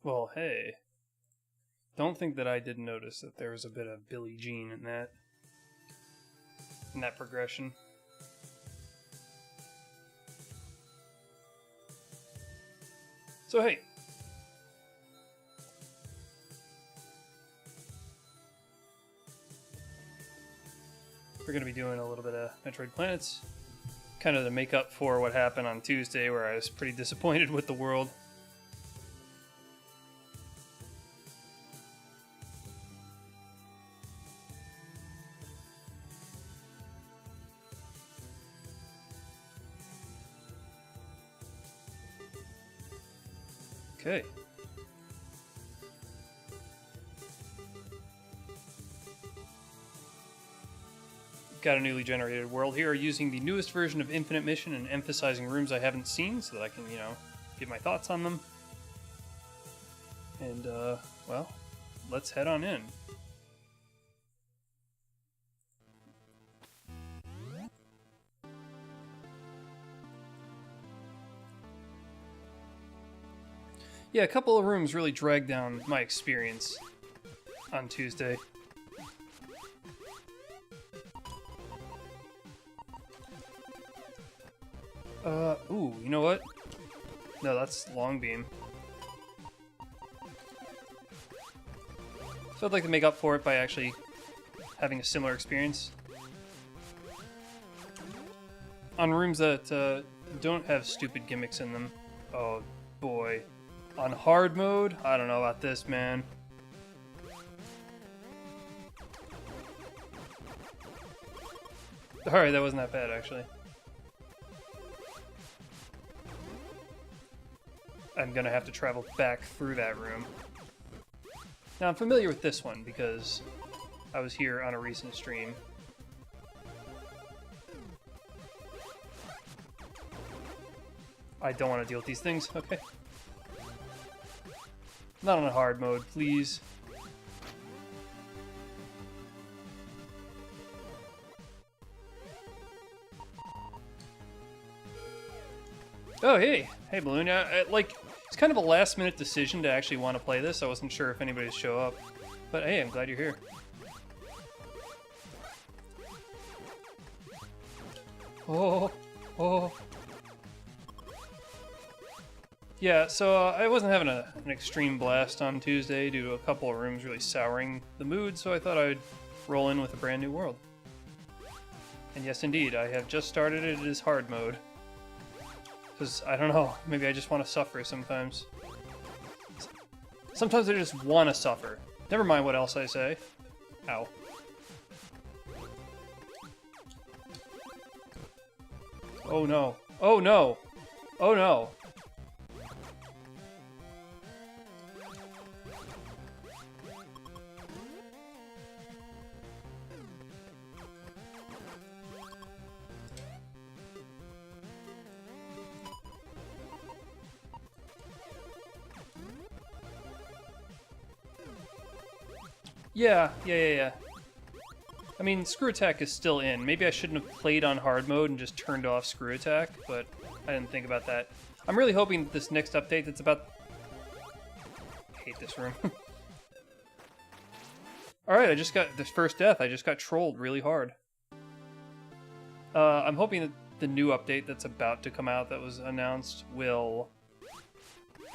Well, hey. Don't think that I didn't notice that there was a bit of Billie Jean in that progression. So hey. We're going to be doing a little bit of Metroid Planets, kind of to make up for what happened on Tuesday where I was pretty disappointed with the world. Okay. Got a newly generated world here using the newest version of Infinite Mission and emphasizing rooms I haven't seen so that I can, give my thoughts on them. And, well, let's head on in. Yeah, a couple of rooms really dragged down my experience on Tuesday. Ooh, you know what? No, that's Long Beam. So I'd like to make up for it by actually having a similar experience. On rooms that don't have stupid gimmicks in them. Oh boy. On hard mode? I don't know about this, man. Alright, that wasn't that bad, actually. I'm gonna have to travel back through that room. Now, I'm familiar with this one because I was here on a recent stream. I don't want to deal with these things. Okay. Not on a hard mode, please. Oh, hey. Hey, Balloon. It's kind of a last-minute decision to actually want to play this. I wasn't sure if anybody would show up. But hey, I'm glad you're here. Oh. Yeah, so I wasn't having an extreme blast on Tuesday due to a couple of rooms really souring the mood, so I thought I would roll in with a brand new world. And yes, indeed, I have just started it as hard mode. Because, I don't know, maybe I just want to suffer sometimes. Sometimes I just want to suffer. Never mind what else I say. Ow. Oh no. Oh no! Oh no! Yeah. I mean, Screw Attack is still in. Maybe I shouldn't have played on hard mode and just turned off Screw Attack, but I didn't think about that. I'm really hoping that this next update that's about... I hate this room. Alright, I just got the first death. I just got trolled really hard. I'm hoping that the new update that's about to come out that was announced will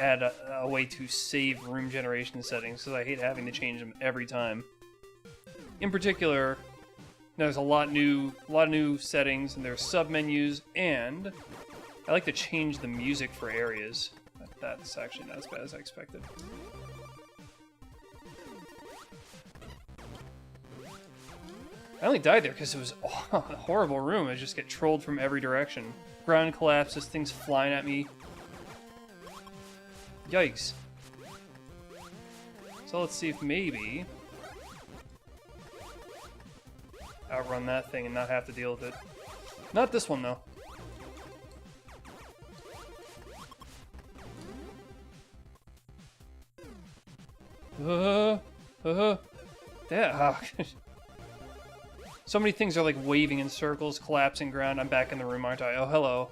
add a way to save room generation settings, because I hate having to change them every time. In particular, there's a lot of new settings, and there's sub-menus, and I like to change the music for areas. That's actually not as bad as I expected. I only died there because it was a horrible room. I just get trolled from every direction. Ground collapses, things flying at me. Yikes. So let's see if maybe outrun that thing and not have to deal with it. Not this one, though. Yeah. So many things are like waving in circles, collapsing ground. I'm back in the room, aren't I? Oh, hello.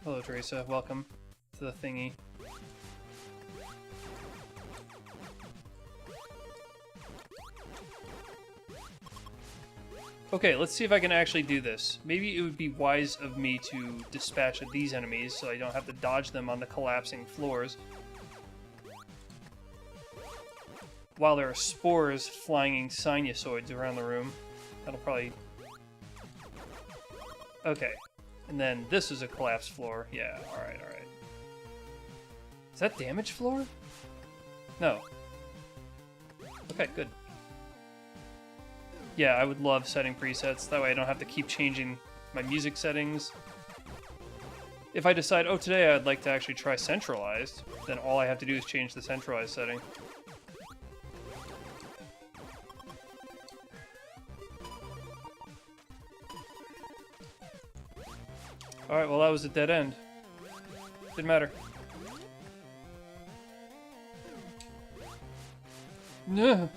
Hello, Teresa. Welcome to the thingy. Okay, let's see if I can actually do this. Maybe it would be wise of me to dispatch these enemies so I don't have to dodge them on the collapsing floors. While there are spores flying sinusoids around the room. That'll probably... Okay. And then this is a collapsed floor. Yeah, alright, alright. Is that damaged floor? No. Okay, good. Yeah, I would love setting presets. That way I don't have to keep changing my music settings. If I decide, oh, today I'd like to actually try centralized, then all I have to do is change the centralized setting. Alright, well that was a dead end. Didn't matter. No.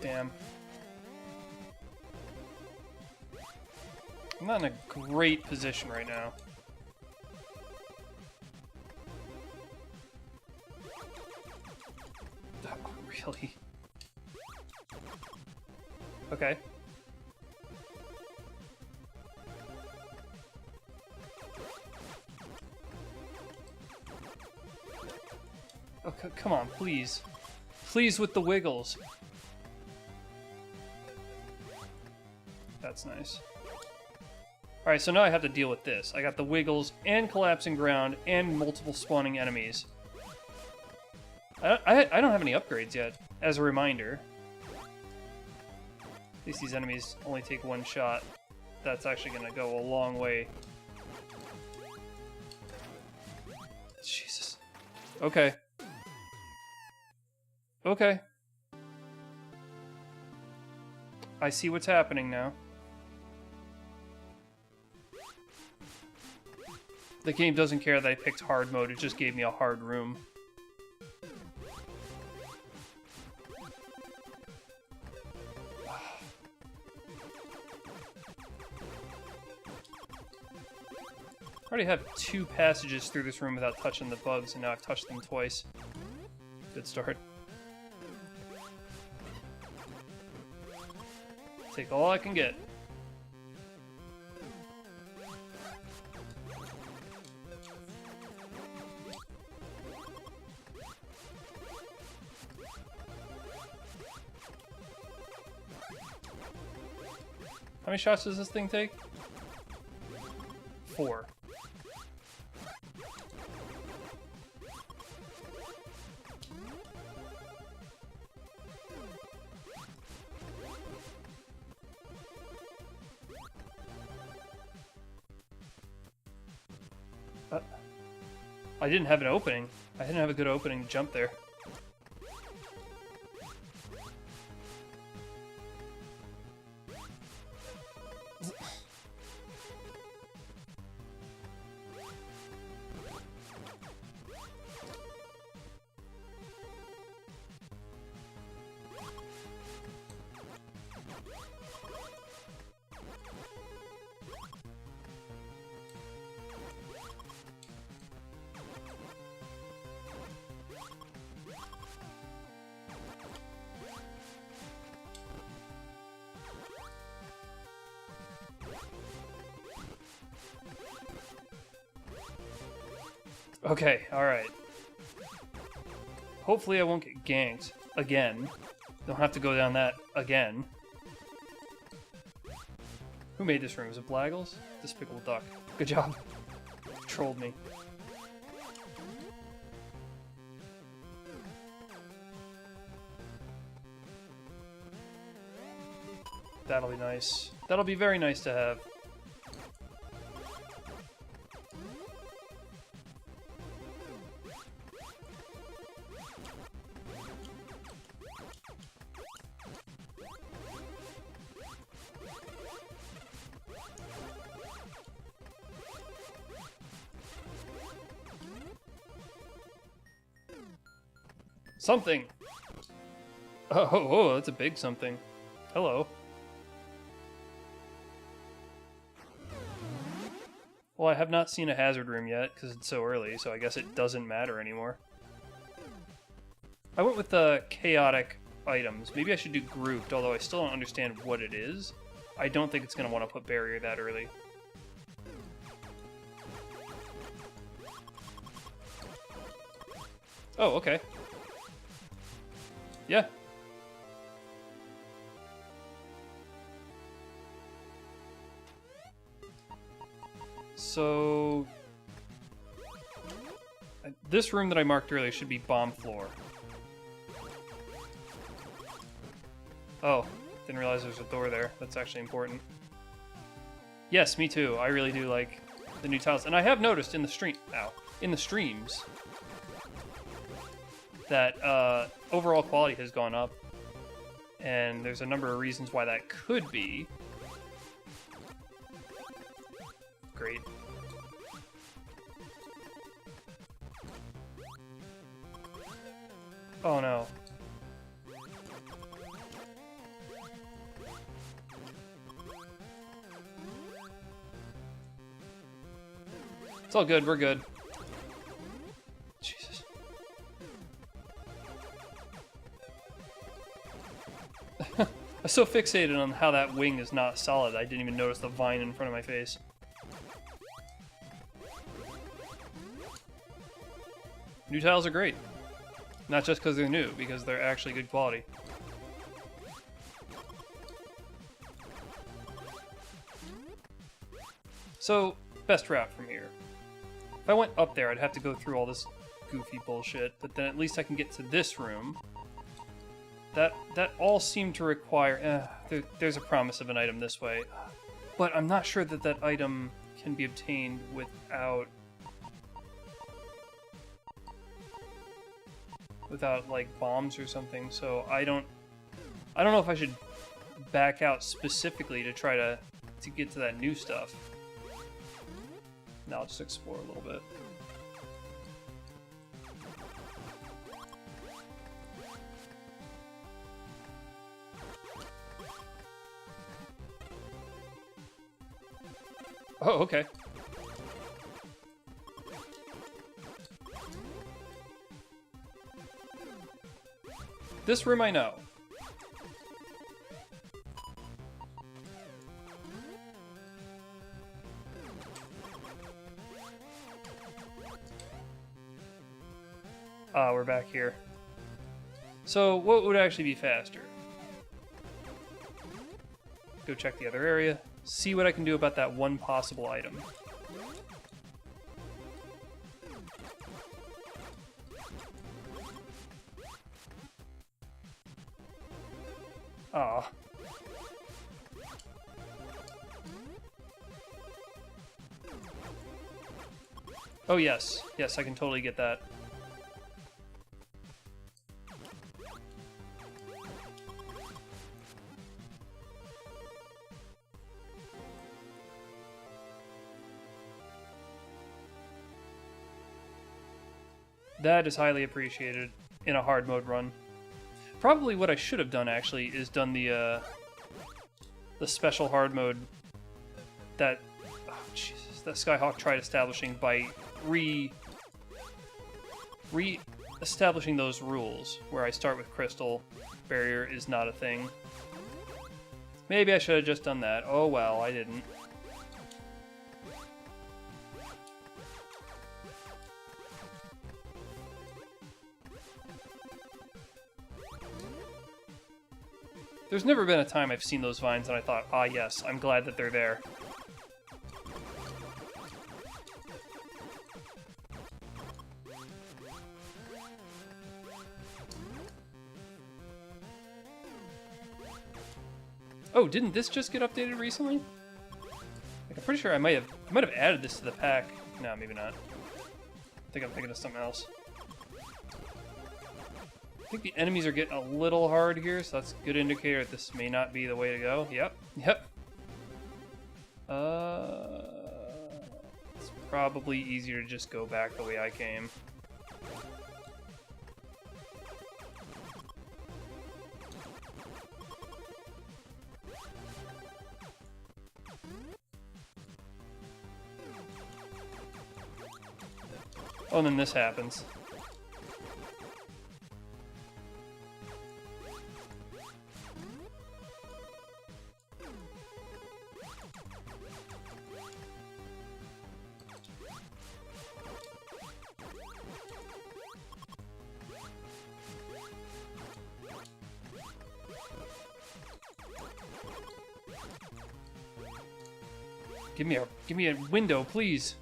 Damn. I'm not in a great position right now. Oh, really? Okay. Oh, come on, please. Please with the wiggles. That's nice. Alright, so now I have to deal with this. I got the wiggles, and collapsing ground, and multiple spawning enemies. I don't have any upgrades yet, as a reminder. At least these enemies only take one shot. That's actually going to go a long way. Jesus. Okay. Okay. I see what's happening now. The game doesn't care that I picked hard mode, it just gave me a hard room. I already have 2 passages through this room without touching the bugs, and now I've touched them twice. Good start. Take all I can get. How many shots does this thing take? 4. I didn't have an opening. I didn't have a good opening to jump there. Okay, alright. Hopefully I won't get ganked again. Don't have to go down that again. Who made this room? Was it Blaggles? Despicable Duck. Good job. Trolled me. That'll be nice. That'll be very nice to have. Something! Oh, that's a big something. Hello. Well, I have not seen a hazard room yet, because it's so early, so I guess it doesn't matter anymore. I went with the chaotic items. Maybe I should do grouped, although I still don't understand what it is. I don't think it's going to want to put barrier that early. Oh, okay. Yeah. So... this room that I marked earlier should be bomb floor. Oh, didn't realize there's a door there. That's actually important. Yes, me too. I really do like the new tiles. And I have noticed in the streams that overall quality has gone up. And there's a number of reasons why that could be. Great. Oh no. It's all good, we're good. Jesus. I'm so fixated on how that wing is not solid, I didn't even notice the vine in front of my face. New tiles are great. Not just because they're new, because they're actually good quality. So, best route from here. If I went up there, I'd have to go through all this goofy bullshit, but then at least I can get to this room. That all seemed to require... there's a promise of an item this way. But I'm not sure that that item can be obtained without... like bombs or something, so I don't know if I should back out specifically to try to get to that new stuff. Now I'll just explore a little bit. Oh, okay. This room I know. Ah, we're back here. So, what would actually be faster? Go check the other area, see what I can do about that one possible item. Ah. Oh yes, yes, I can totally get that. That is highly appreciated in a hard mode run. Probably what I should have done, actually, is done the special hard mode that... oh, Jesus, that Skyhawk tried establishing by re-establishing those rules, where I start with Crystal, barrier is not a thing. Maybe I should have just done that. Oh well, I didn't. There's never been a time I've seen those vines and I thought, ah yes, I'm glad that they're there. Oh, didn't this just get updated recently? Like, I'm pretty sure I might have added this to the pack. No, maybe not. I think I'm thinking of something else. I think the enemies are getting a little hard here, so that's a good indicator that this may not be the way to go. Yep, yep. It's probably easier to just go back the way I came. Oh, and then this happens. Give me a window, please.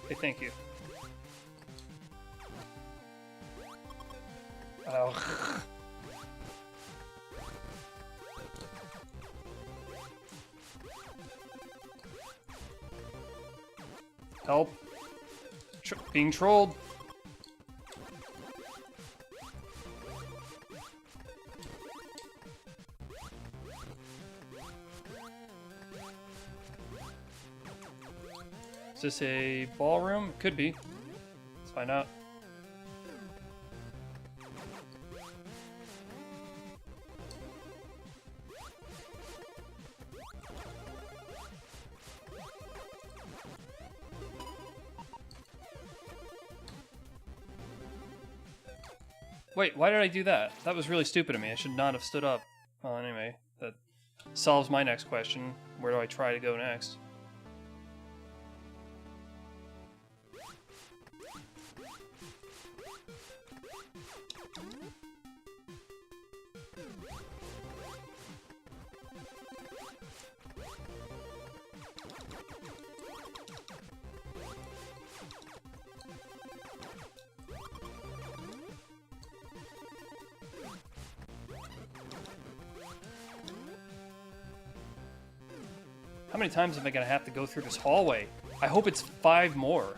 Okay, thank you. Oh. Help. Being trolled. Is this a ballroom? Could be. Let's find out. Wait, why did I do that? That was really stupid of me. I should not have stood up. Well, anyway, that solves my next question. Where do I try to go next? How many times am I gonna have to go through this hallway? I hope it's 5 more.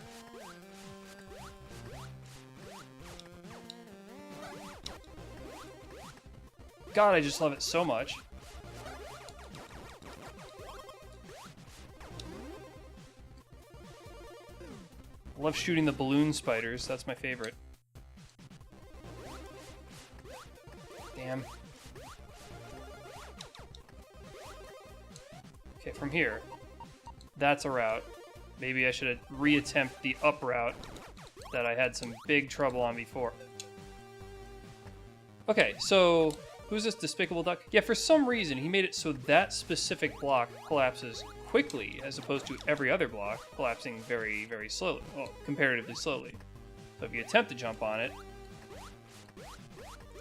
God, I just love it so much. I love shooting the balloon spiders. That's my favorite. Damn. Okay, from here. That's a route. Maybe I should reattempt the up route that I had some big trouble on before. Okay, so who's this despicable duck? Yeah, for some reason he made it so that specific block collapses quickly as opposed to every other block collapsing very, very slowly. Well, comparatively slowly. So if you attempt to jump on it,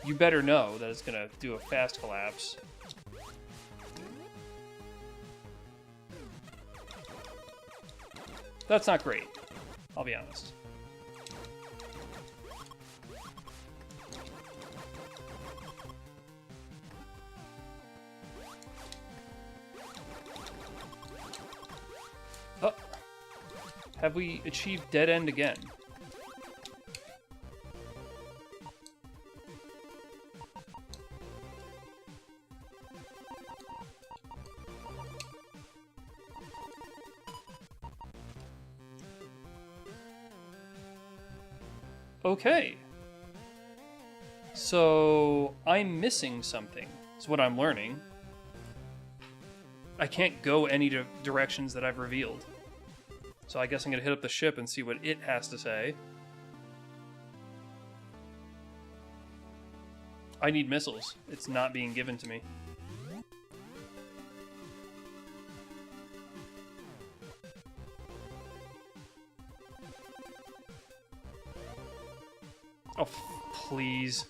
you better know that it's gonna do a fast collapse. That's not great, I'll be honest. Oh, have we achieved dead end again? Okay. So, I'm missing something, is what I'm learning. I can't go any directions that I've revealed. So I guess I'm gonna hit up the ship and see what it has to say. I need missiles. It's not being given to me. Oh, please.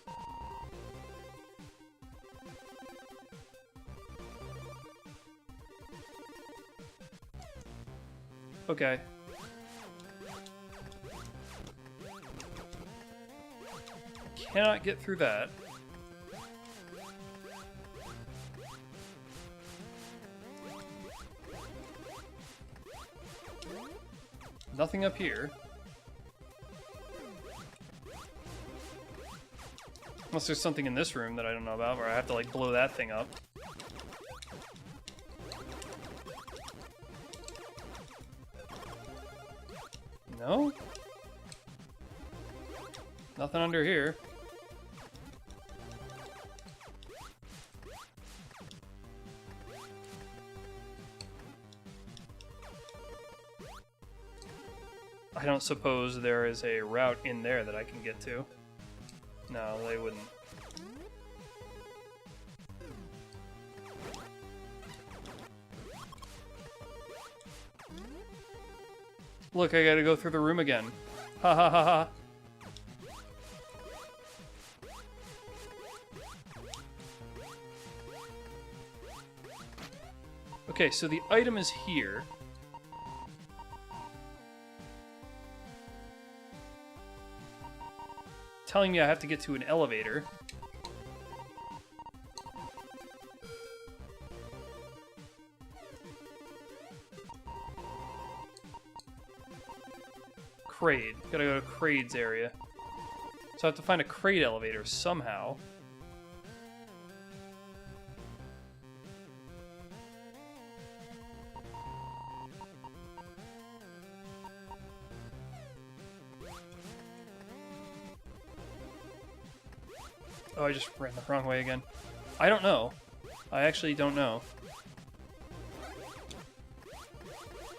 Okay. Cannot get through that. Nothing up here. Unless there's something in this room that I don't know about where I have to, like, blow that thing up. No? Nothing under here. I don't suppose there is a route in there that I can get to. No, they wouldn't. Look, I gotta go through the room again. Ha ha ha ha. Okay, so the item is here. telling me I have to get to an elevator. Crade. Gotta go to Crade's area. So I have to find a Crade elevator somehow. Oh, I just ran the wrong way again. I don't know. I actually don't know.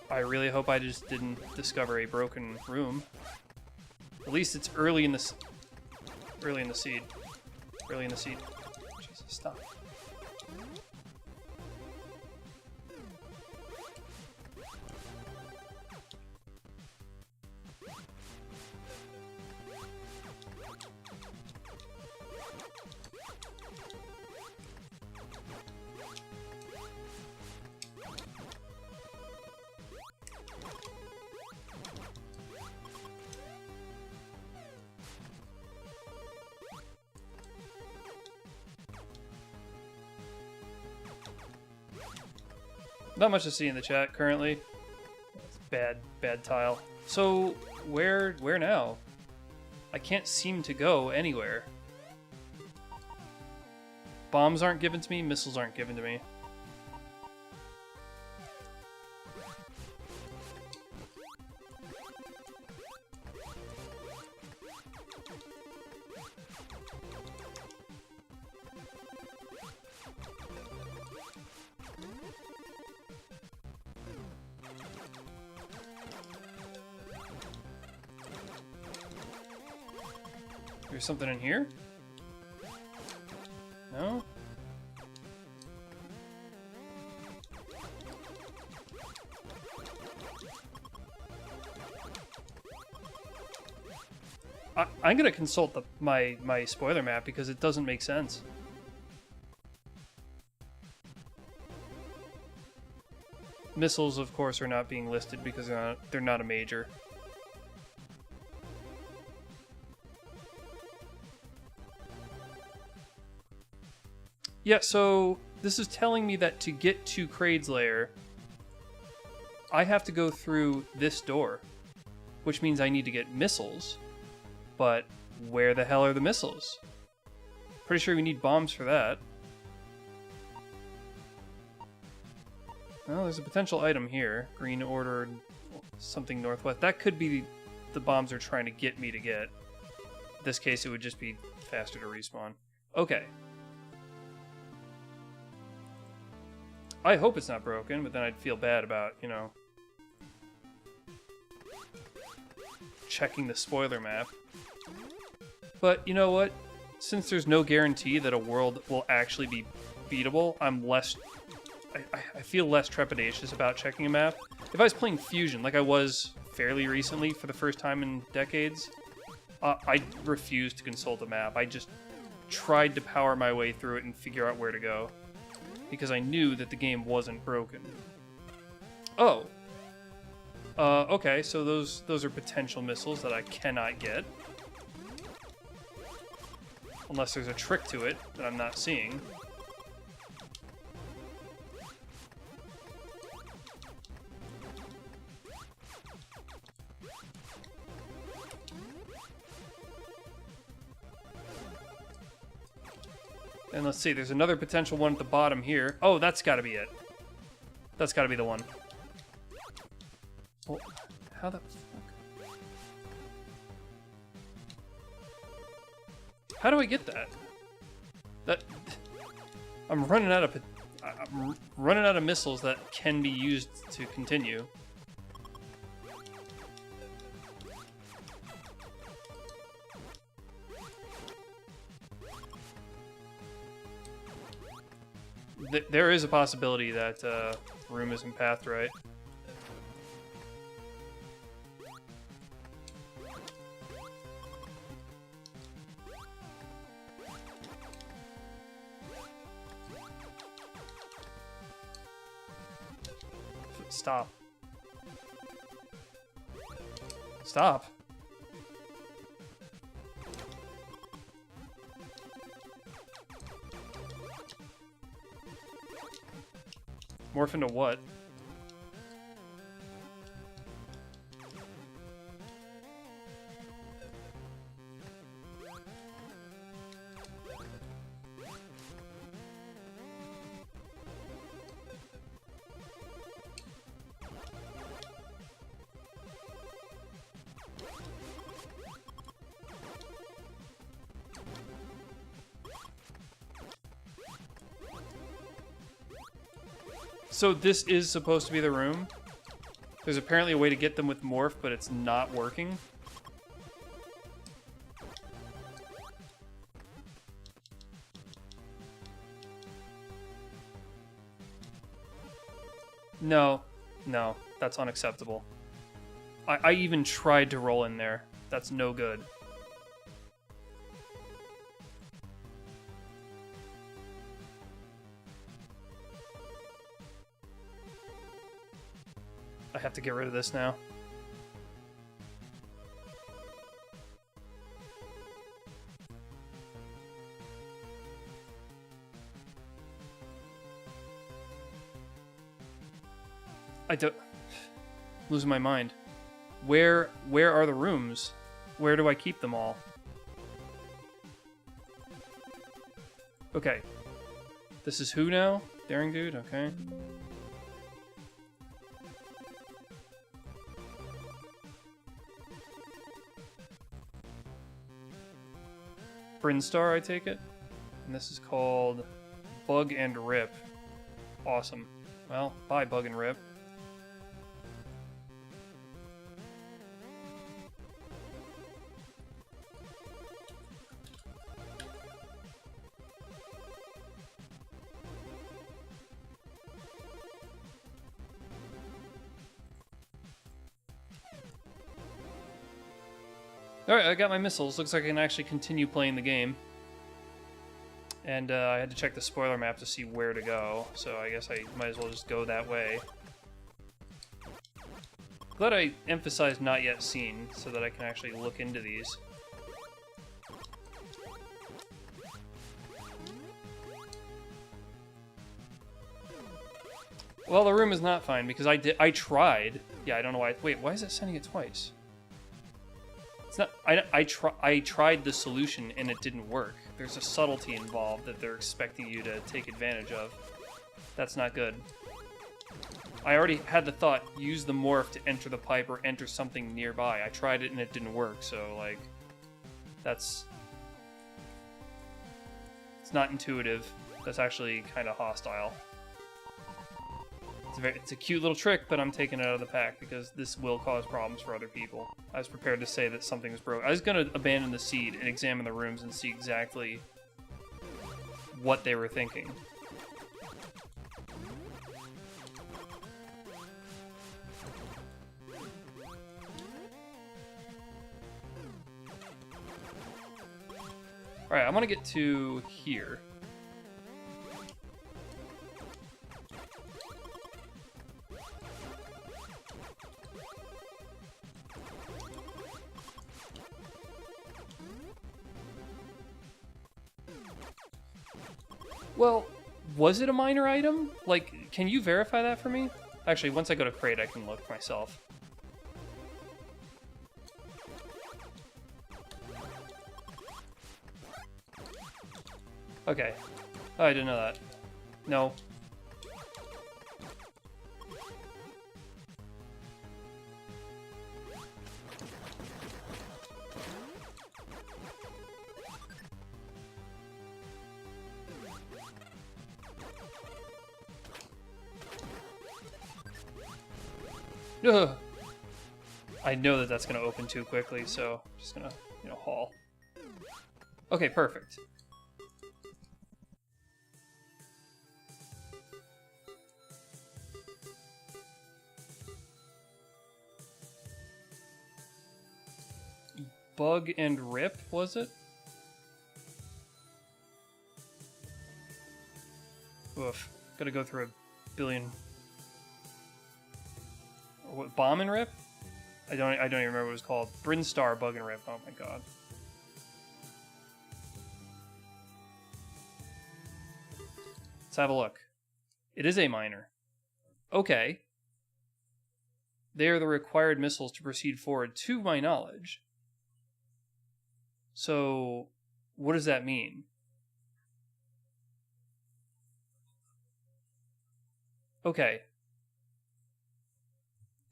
I really hope I just didn't discover a broken room. At least it's early in the seed. Early in the seed. Jesus, stop. Not much to see in the chat currently. It's bad tile. So where now? I can't seem to go anywhere. Bombs aren't given to me, missiles aren't given to me. There's something in here? No? I'm gonna consult my spoiler map because it doesn't make sense. Missiles, of course, are not being listed because they're not a major. Yeah, so this is telling me that to get to Crade's lair, I have to go through this door, which means I need to get missiles. But where the hell are the missiles? Pretty sure we need bombs for that. Well, there's a potential item here. Green order, something northwest. That could be the bombs they're trying to get me to get. In this case, it would just be faster to respawn. Okay. I hope it's not broken, but then I'd feel bad about, you know, checking the spoiler map. But you know what? Since there's no guarantee that a world will actually be beatable, I feel less trepidatious about checking a map. If I was playing Fusion, like I was fairly recently for the first time in decades, I refused to consult a map. I just tried to power my way through it and figure out where to go, because I knew that the game wasn't broken. Oh. Okay, so those are potential missiles that I cannot get. Unless there's a trick to it that I'm not seeing. And let's see, there's another potential one at the bottom here. Oh, that's gotta be it. That's gotta be the one. Well, how the fuck? How do I get that? I'm running out of missiles that can be used to continue. There is a possibility that room isn't pathed right. Stop. Stop. Morph into what? So this is supposed to be the room. There's apparently a way to get them with Morph, but it's not working. No, no, that's unacceptable. I even tried to roll in there. That's no good. I have to get rid of this now. I don't... losing my mind. Where are the rooms? Where do I keep them all? Okay. This is who now? Daring Dude? Okay. Brinstar, I take it? And this is called Bug and Rip. Awesome. Well, bye, Bug and Rip. Alright, I got my missiles. Looks like I can actually continue playing the game. And I had to check the spoiler map to see where to go, so I guess I might as well just go that way. Glad I emphasized not yet seen, so that I can actually look into these. Well, the room is not fine, because I tried. Yeah, I don't know why. Wait, why is it sending it twice? It's not. I tried the solution and it didn't work. There's a subtlety involved that they're expecting you to take advantage of. That's not good. I already had the thought, use the morph to enter the pipe or enter something nearby. I tried it and it didn't work, so like, it's not intuitive. That's actually kind of hostile. It's a cute little trick, but I'm taking it out of the pack because this will cause problems for other people. I was prepared to say that something was broke. I was going to abandon the seed and examine the rooms and see exactly what they were thinking. Alright, I'm going to get to here. Well, was it a minor item? Like, can you verify that for me? Actually, once I go to crate, I can look myself. Okay. Oh, I didn't know that. No. Ugh. I know that that's going to open too quickly, so I'm just going to, haul. Okay, perfect. Bug and Rip, was it? Oof. Gotta go through a billion... What, Bomb and Rip? I don't even remember what it was called. Brinstar, Bug and Rip. Oh my god. Let's have a look. It is a minor. Okay. They are the required missiles to proceed forward, to my knowledge. So, what does that mean? Okay.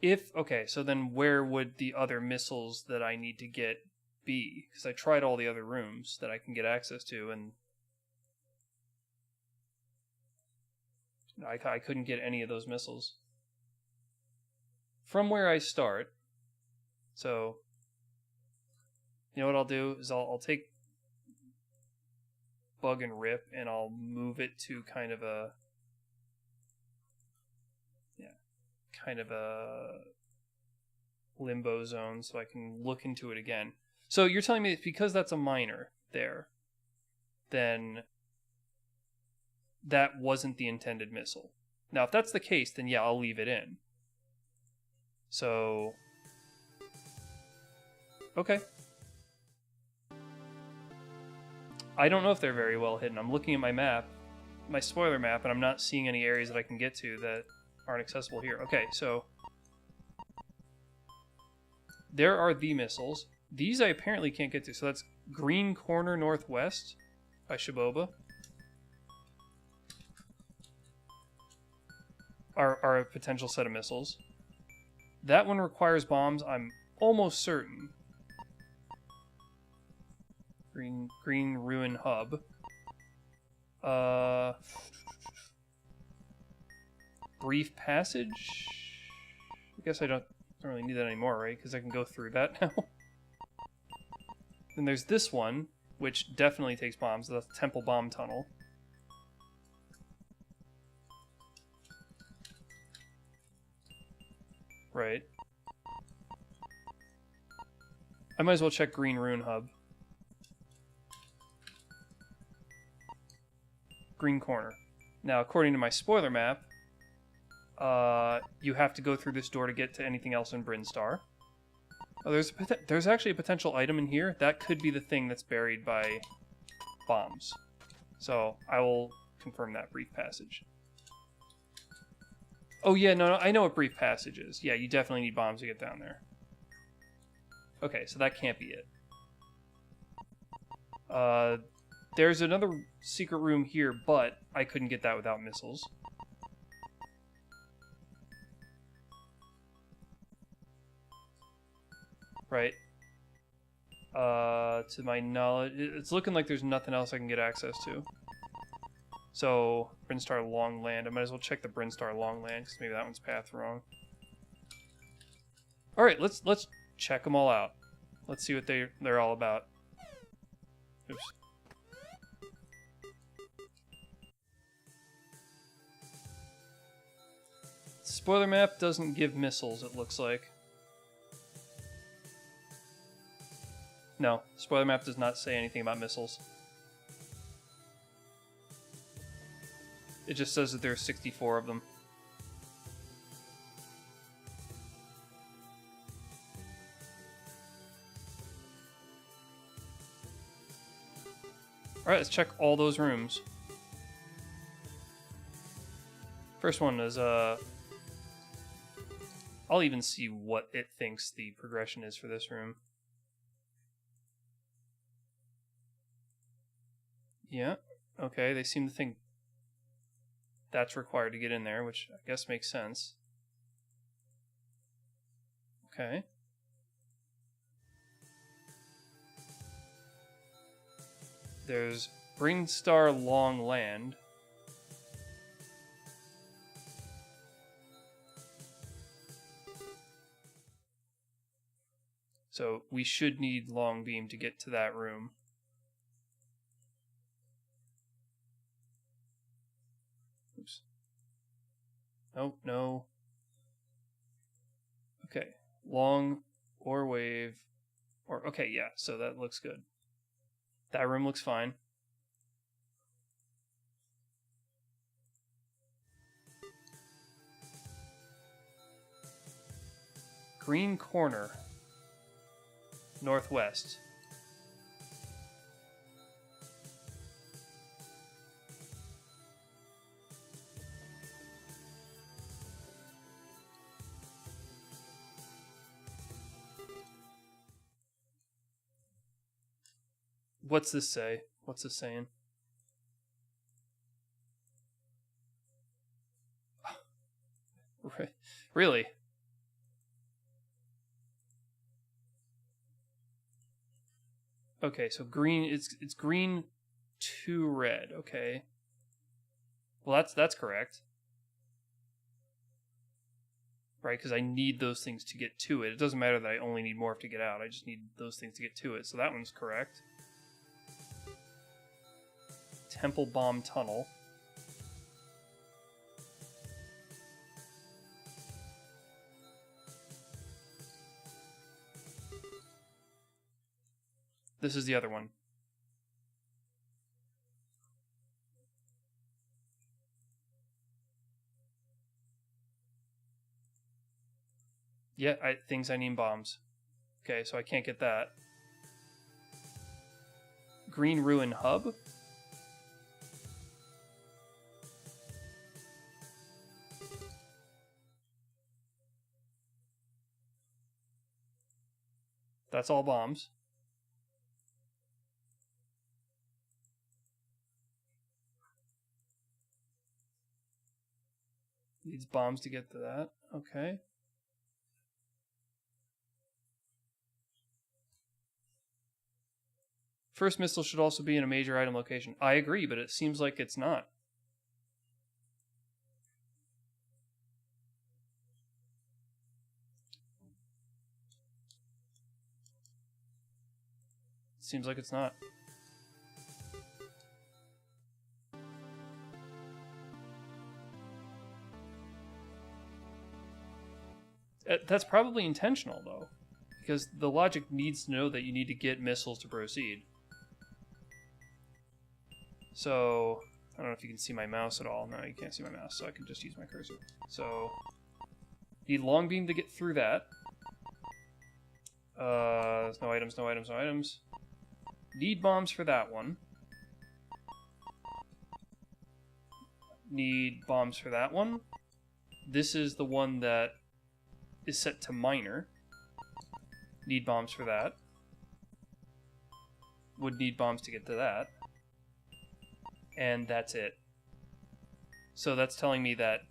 Okay, so then where would the other missiles that I need to get be? Because I tried all the other rooms that I can get access to, and I couldn't get any of those missiles. From where I start, so, you know what I'll do is I'll take Bug and Rip, and I'll move it to kind of a limbo zone so I can look into it again. So you're telling me that because that's a minor there, then that wasn't the intended missile. Now, if that's the case, then yeah, I'll leave it in. So, okay. I don't know if they're very well hidden. I'm looking at my map, my spoiler map, and I'm not seeing any areas that I can get to that aren't accessible here. Okay, so there are the missiles. These I apparently can't get to. So that's Green Corner Northwest by Shiboba. Are a potential set of missiles. That one requires bombs, I'm almost certain. Green Ruin Hub. Brief Passage? I guess I don't really need that anymore, right? Because I can go through that now. Then there's this one, which definitely takes bombs. The Temple Bomb Tunnel. Right. I might as well check Green Ruin Hub. Green Corner. Now, according to my spoiler map, you have to go through this door to get to anything else in Brinstar. Oh, there's actually a potential item in here. That could be the thing that's buried by bombs. So, I will confirm that. Brief Passage. Oh yeah, no, I know what Brief Passage is. Yeah, you definitely need bombs to get down there. Okay, so that can't be it. There's another secret room here, but I couldn't get that without missiles. Right. To my knowledge, it's looking like there's nothing else I can get access to. So, Brinstar Longland. I might as well check the Brinstar Longland, because maybe that one's path wrong. Alright, let's check them all out. Let's see what they're all about. Oops. Spoiler map doesn't give missiles, it looks like. No, spoiler map does not say anything about missiles. It just says that there are 64 of them. Alright, let's check all those rooms. First one is, I'll even see what it thinks the progression is for this room. Yeah, okay, they seem to think that's required to get in there, which I guess makes sense. Okay. There's Brinstar Longland. So we should need Long Beam to get to that room. Oops. Nope, no. Okay. Long or wave. Or okay, yeah, so that looks good. That room looks fine. Green Corner. Northwest. What's this say? What's this saying? Really? Okay, so green. It's green to red. Okay. Well, that's correct. Right, because I need those things to get to it. It doesn't matter that I only need morph to get out. I just need those things to get to it. So that one's correct. Temple Bomb Tunnel. This is the other one. Yeah, things I need bombs. Okay, so I can't get that. Green Ruin Hub? That's all bombs. Needs bombs to get to that. Okay. First missile should also be in a major item location. I agree, but it seems like it's not. Seems like it's not. That's probably intentional, though, because the logic needs to know that you need to get missiles to proceed. So, I don't know if you can see my mouse at all. No, you can't see my mouse, so I can just use my cursor. So, need long beam to get through that. No items, no items, no items. Need bombs for that one. Need bombs for that one. This is the one that is set to minor. Need bombs for that. Would need bombs to get to that. And that's it. So that's telling me that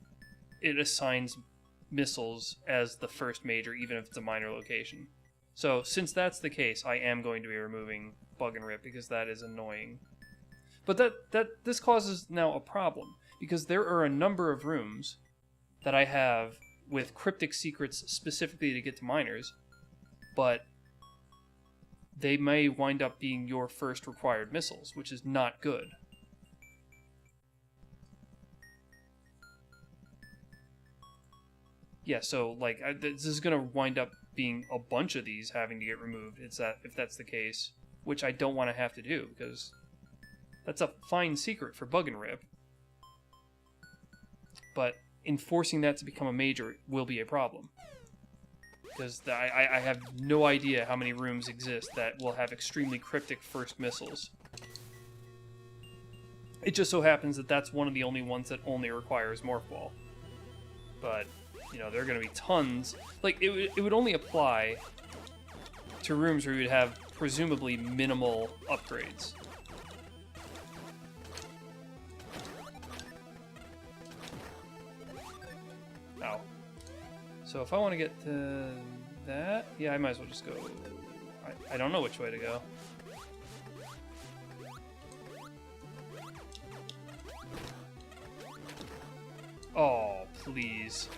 it assigns missiles as the first major, even if it's a minor location. So since that's the case, I am going to be removing Bug and Rip because that is annoying. But this causes now a problem, because there are a number of rooms that I have with cryptic secrets specifically to get to miners, but they may wind up being your first required missiles, which is not good. Yeah, so like this is gonna wind up being a bunch of these having to get removed. It's that if that's the case, which I don't want to have to do because that's a fine secret for Bug and Rip. But enforcing that to become a major will be a problem, because I have no idea how many rooms exist that will have extremely cryptic first missiles. It just so happens that that's one of the only ones that only requires Morph Ball. But you know, there are going to be tons. Like, it would only apply to rooms where you would have presumably minimal upgrades. Ow. So if I want to get to that, yeah, I might as well just go. I don't know which way to go. Oh, please.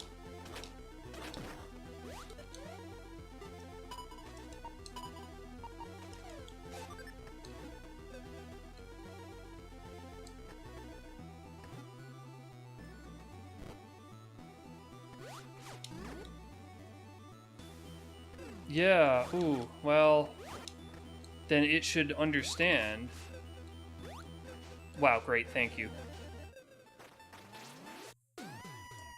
Yeah, ooh, well, then it should understand. Wow, great, thank you.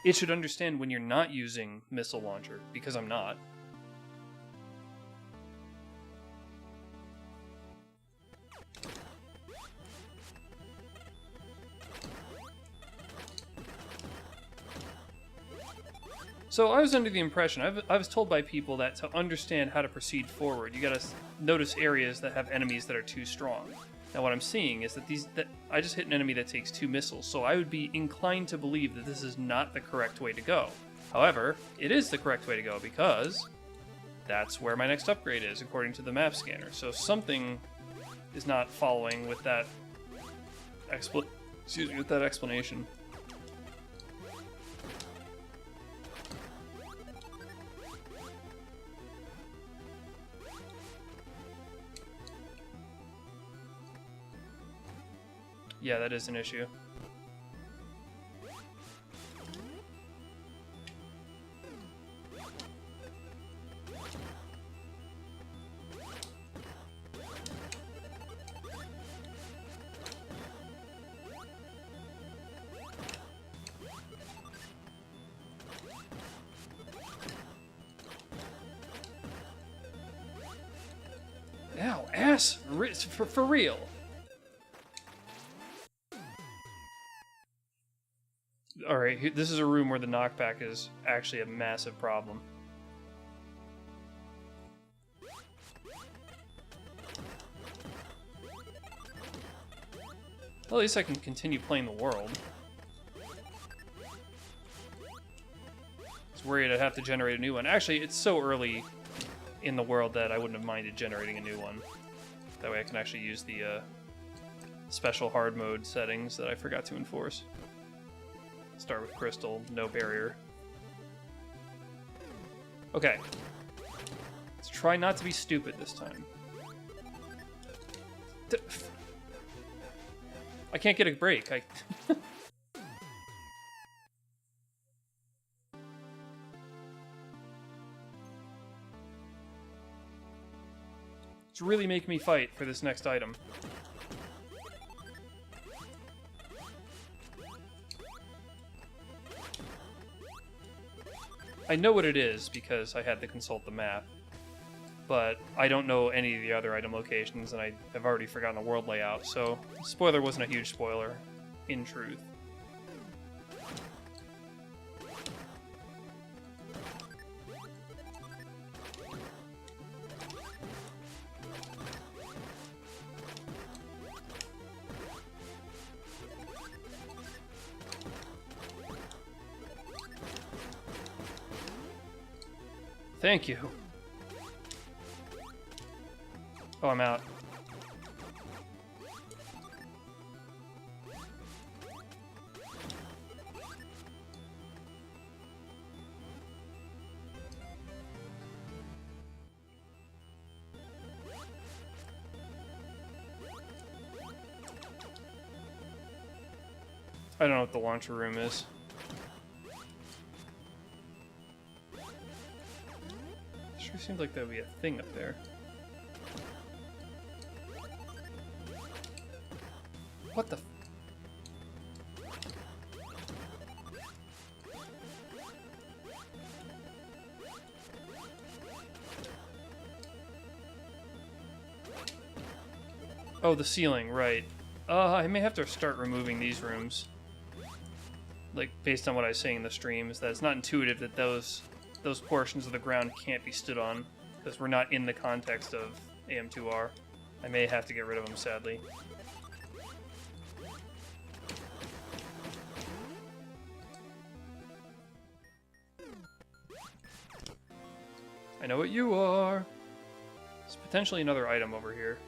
It should understand when you're not using Missile Launcher, because I'm not. So I was under the impression, I was told by people that to understand how to proceed forward, you gotta notice areas that have enemies that are too strong. Now what I'm seeing is that I just hit an enemy that takes 2 missiles, so I would be inclined to believe that this is not the correct way to go. However, it is the correct way to go because that's where my next upgrade is, according to the map scanner. So something is not following with that explanation. Yeah, that is an issue. Ow, ass! For real! Alright, this is a room where the knockback is actually a massive problem. Well, at least I can continue playing the world. I was worried I'd have to generate a new one. Actually, it's so early in the world that I wouldn't have minded generating a new one. That way I can actually use the special hard mode settings that I forgot to enforce. Start with crystal, no barrier. Okay. Let's try not to be stupid this time. I can't get a break. It's really making me fight for this next item. I know what it is because I had to consult the map, but I don't know any of the other item locations, and I have already forgotten the world layout, so spoiler wasn't a huge spoiler, in truth. Thank you. Oh, I'm out. I don't know what the launcher room is. Sure seems like that would be a thing up there. What the f— Oh, the ceiling, right. I may have to start removing these rooms. Like, based on what I was saying in the stream, is that it's not intuitive that those portions of the ground can't be stood on, because we're not in the context of AM2R. I may have to get rid of them, sadly. I know what you are! There's potentially another item over here.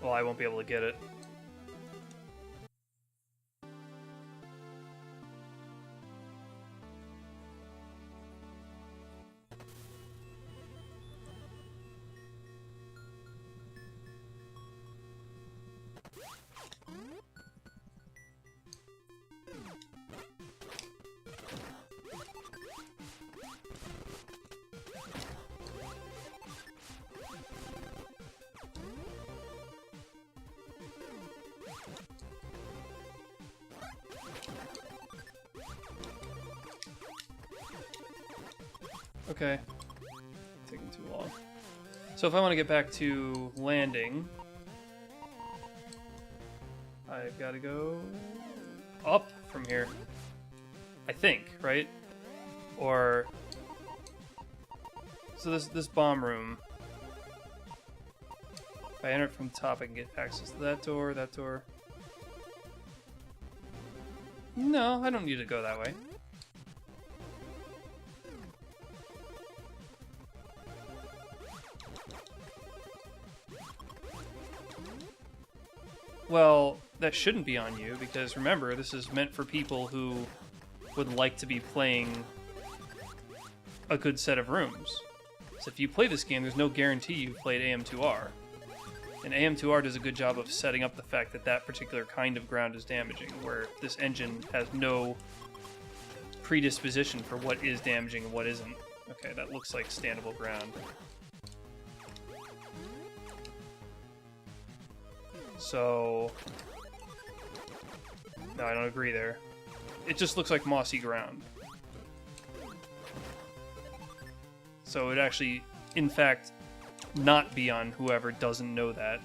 Well, I won't be able to get it. Okay. long. So if I want to get back to landing, I've got to go up from here. I think, right? Or... So this bomb room... If I enter it from the top, I can get access to that door, that door. No, I don't need to go that way. Well, that shouldn't be on you, because remember, this is meant for people who would like to be playing a good set of rooms. So if you play this game, there's no guarantee you've played AM2R. And AM2R does a good job of setting up the fact that that particular kind of ground is damaging, where this engine has no predisposition for what is damaging and what isn't. Okay, that looks like standable ground. So... No, I don't agree there. It just looks like mossy ground. So it actually, in fact, not be on whoever doesn't know that.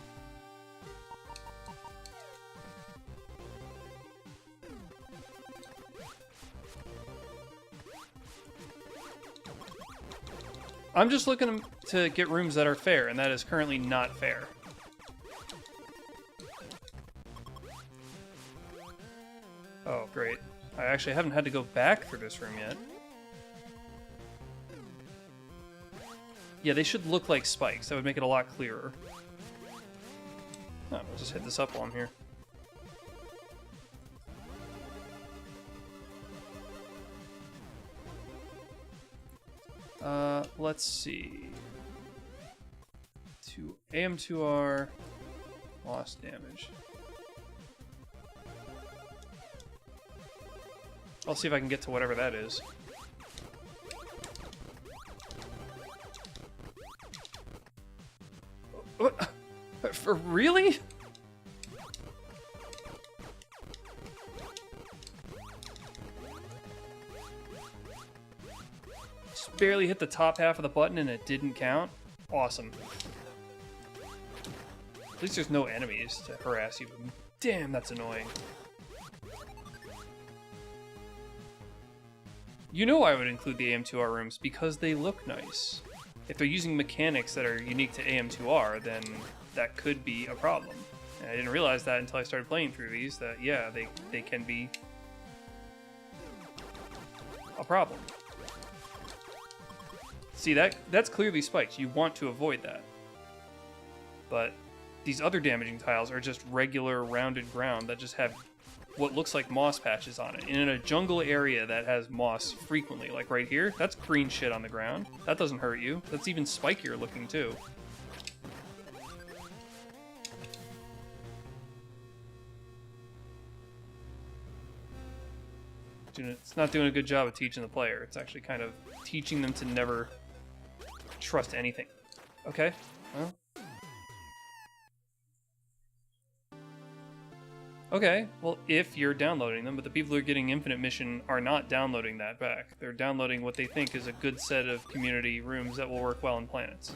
I'm just looking to get rooms that are fair, and that is currently not fair. Oh, great. I actually haven't had to go back through this room yet. Yeah, they should look like spikes. That would make it a lot clearer. Oh, I'll just hit this up while I'm here. Let's see. To AM2R, lost damage. I'll see if I can get to whatever that is. What? For really? Just barely hit the top half of the button and it didn't count? Awesome. At least there's no enemies to harass you. Damn, that's annoying. You know I would include the AM2R rooms because they look nice. If they're using mechanics that are unique to AM2R, then that could be a problem. And I didn't realize that until I started playing through these, that yeah, they can be a problem. See, that's clearly spiked. You want to avoid that. But these other damaging tiles are just regular rounded ground that just have what looks like moss patches on it. And in a jungle area that has moss frequently, like right here, that's green shit on the ground. That doesn't hurt you. That's even spikier looking too. It's not doing a good job of teaching the player. It's actually kind of teaching them to never trust anything. Okay, well. Okay, well, if you're downloading them, but the people who are getting Infinite Mission are not downloading that back. They're downloading what they think is a good set of community rooms that will work well in planets.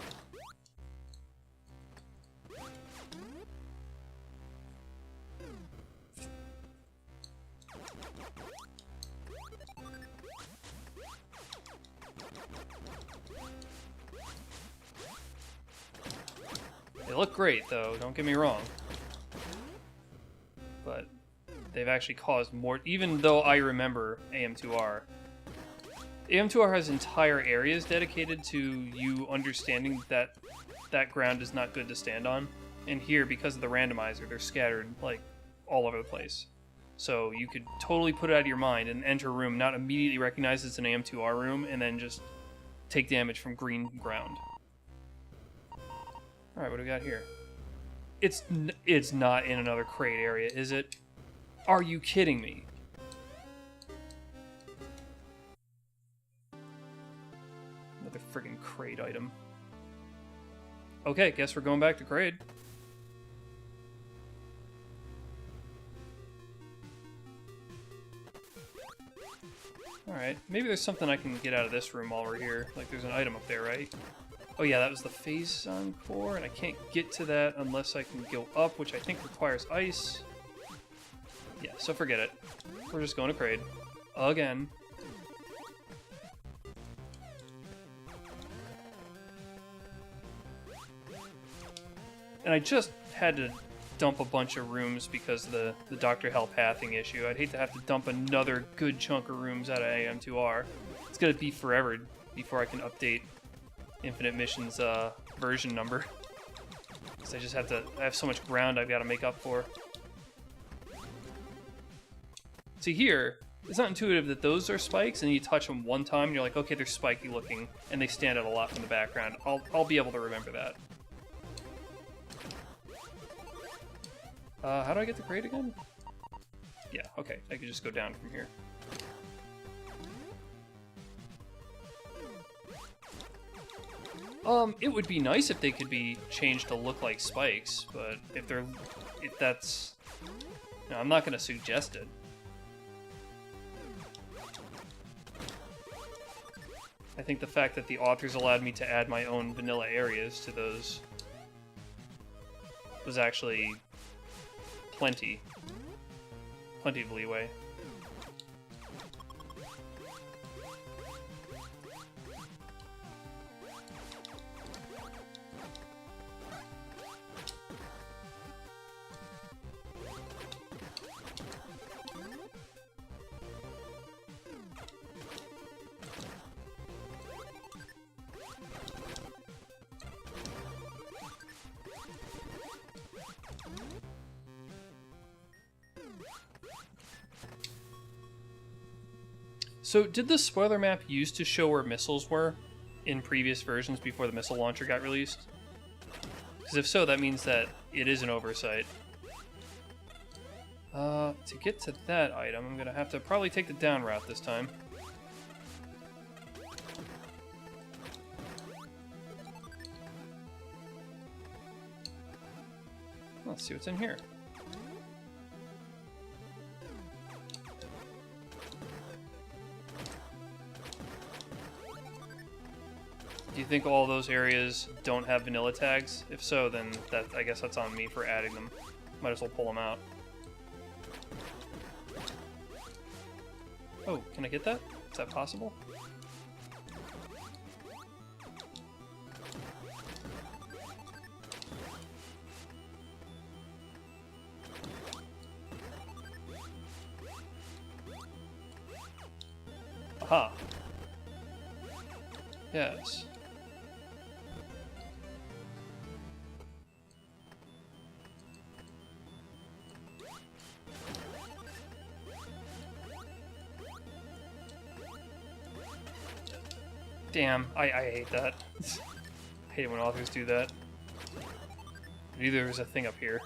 They look great, though, don't get me wrong. But they've actually caused more, even though I remember AM2R. AM2R has entire areas dedicated to you understanding that that ground is not good to stand on. And here, because of the randomizer, they're scattered, like, all over the place. So you could totally put it out of your mind and enter a room, not immediately recognize it's an AM2R room, and then just take damage from green ground. Alright, what do we got here? It's not in another crate area, is it? Are you kidding me? Another friggin' crate item. Okay, guess we're going back to crate. Alright, maybe there's something I can get out of this room while we're here. Like, there's an item up there, right? Oh yeah, that was the phase encore, and I can't get to that unless I can go up, which I think requires ice. Yeah, so forget it. We're just going to Kraid. Again. And I just had to dump a bunch of rooms because of the Dr. Hell pathing issue. I'd hate to have to dump another good chunk of rooms out of AM2R. It's gonna be forever before I can update Infinite Mission's version number. Because I have so much ground I've got to make up for. See here, it's not intuitive that those are spikes, and you touch them one time, and you're like, okay, they're spiky looking, and they stand out a lot from the background. I'll be able to remember that. How do I get the crate again? Yeah, okay, I can just go down from here. It would be nice if they could be changed to look like spikes, but if that's... No, I'm not gonna suggest it. I think the fact that the authors allowed me to add my own vanilla areas to those was actually plenty of leeway. So, did the spoiler map used to show where missiles were in previous versions before the missile launcher got released? Because if so, that means that it is an oversight. To get to that item, I'm going to have to probably take the down route this time. Let's see what's in here. Do you think all those areas don't have vanilla tags? If so, then I guess that's on me for adding them. Might as well pull them out. Oh, can I get that? Is that possible? Aha. Yes. Damn, I hate that. I hate when authors do that. Maybe there's a thing up here.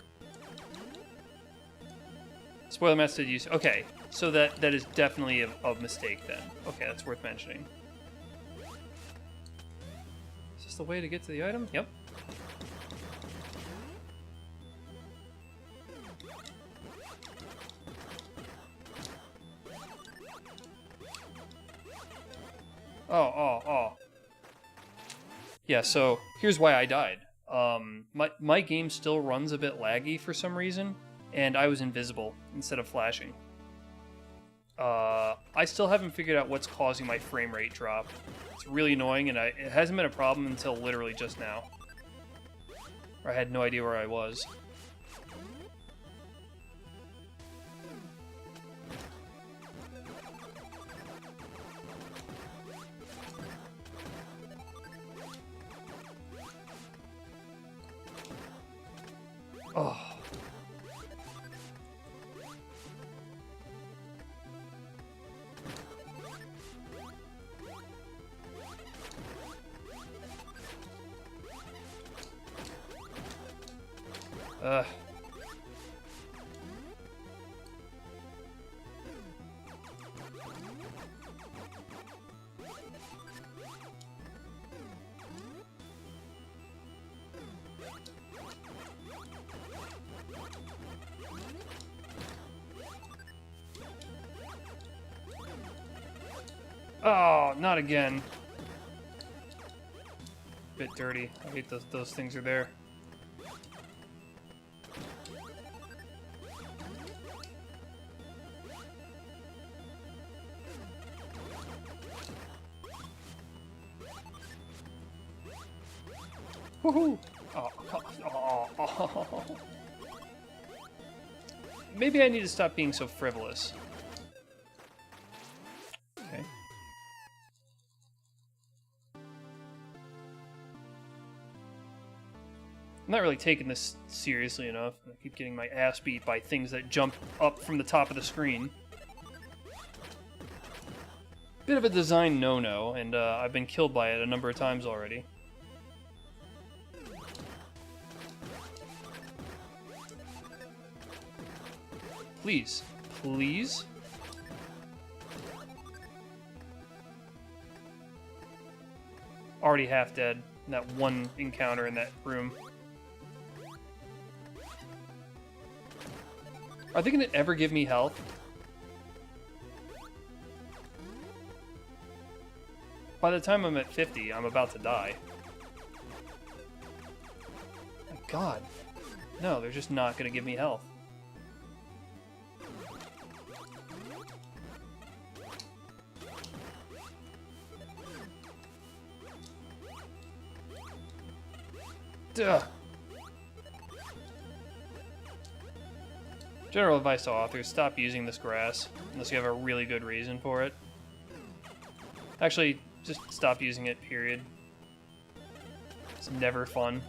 Spoiler map said use. Okay, so that is definitely a mistake then. Okay, that's worth mentioning. Is this the way to get to the item? Yep. Oh. Yeah, so here's why I died. My game still runs a bit laggy for some reason, and I was invisible instead of flashing. I still haven't figured out what's causing my frame rate drop. It's really annoying, and it hasn't been a problem until literally just now. I had no idea where I was. Oh. Oh, not again. bit dirty. I hate those things are there. Woohoo! Oh. Maybe I need to stop being so frivolous. Okay. I'm not really taking this seriously enough. I keep getting my ass beat by things that jump up from the top of the screen. Bit of a design no-no, and I've been killed by it a number of times already. Please. Please? Already half dead in that one encounter in that room. Are they going to ever give me health? By the time I'm at 50, I'm about to die. My God. No, they're just not going to give me health. Duh. General advice to authors, stop using this grass, unless you have a really good reason for it. Actually, just stop using it, period. It's never fun.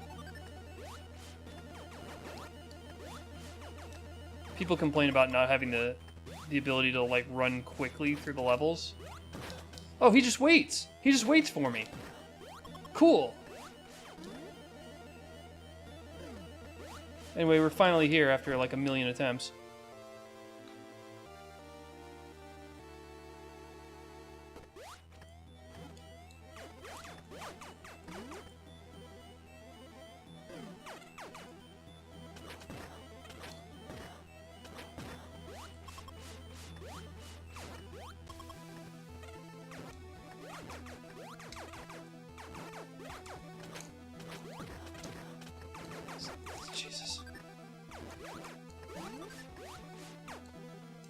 People complain about not having the ability to, like, run quickly through the levels. Oh, he just waits! He just waits for me! Cool! Anyway, we're finally here after like 1,000,000 attempts.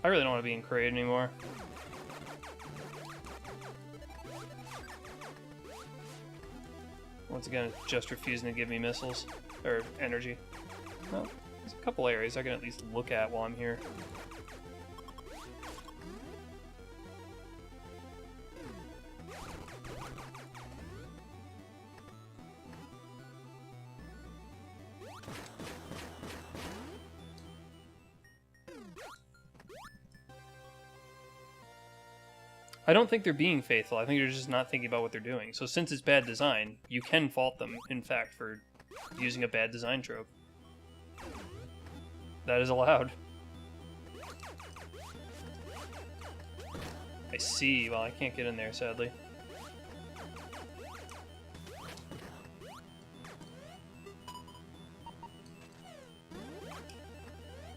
I really don't want to be in Kraid anymore. Once again, it's just refusing to give me missiles. Or energy. Well, there's a couple areas I can at least look at while I'm here. I don't think they're being faithful. I think they're just not thinking about what they're doing. So since it's bad design, you can fault them, in fact, for using a bad design trope. That is allowed. I see. Well, I can't get in there, sadly.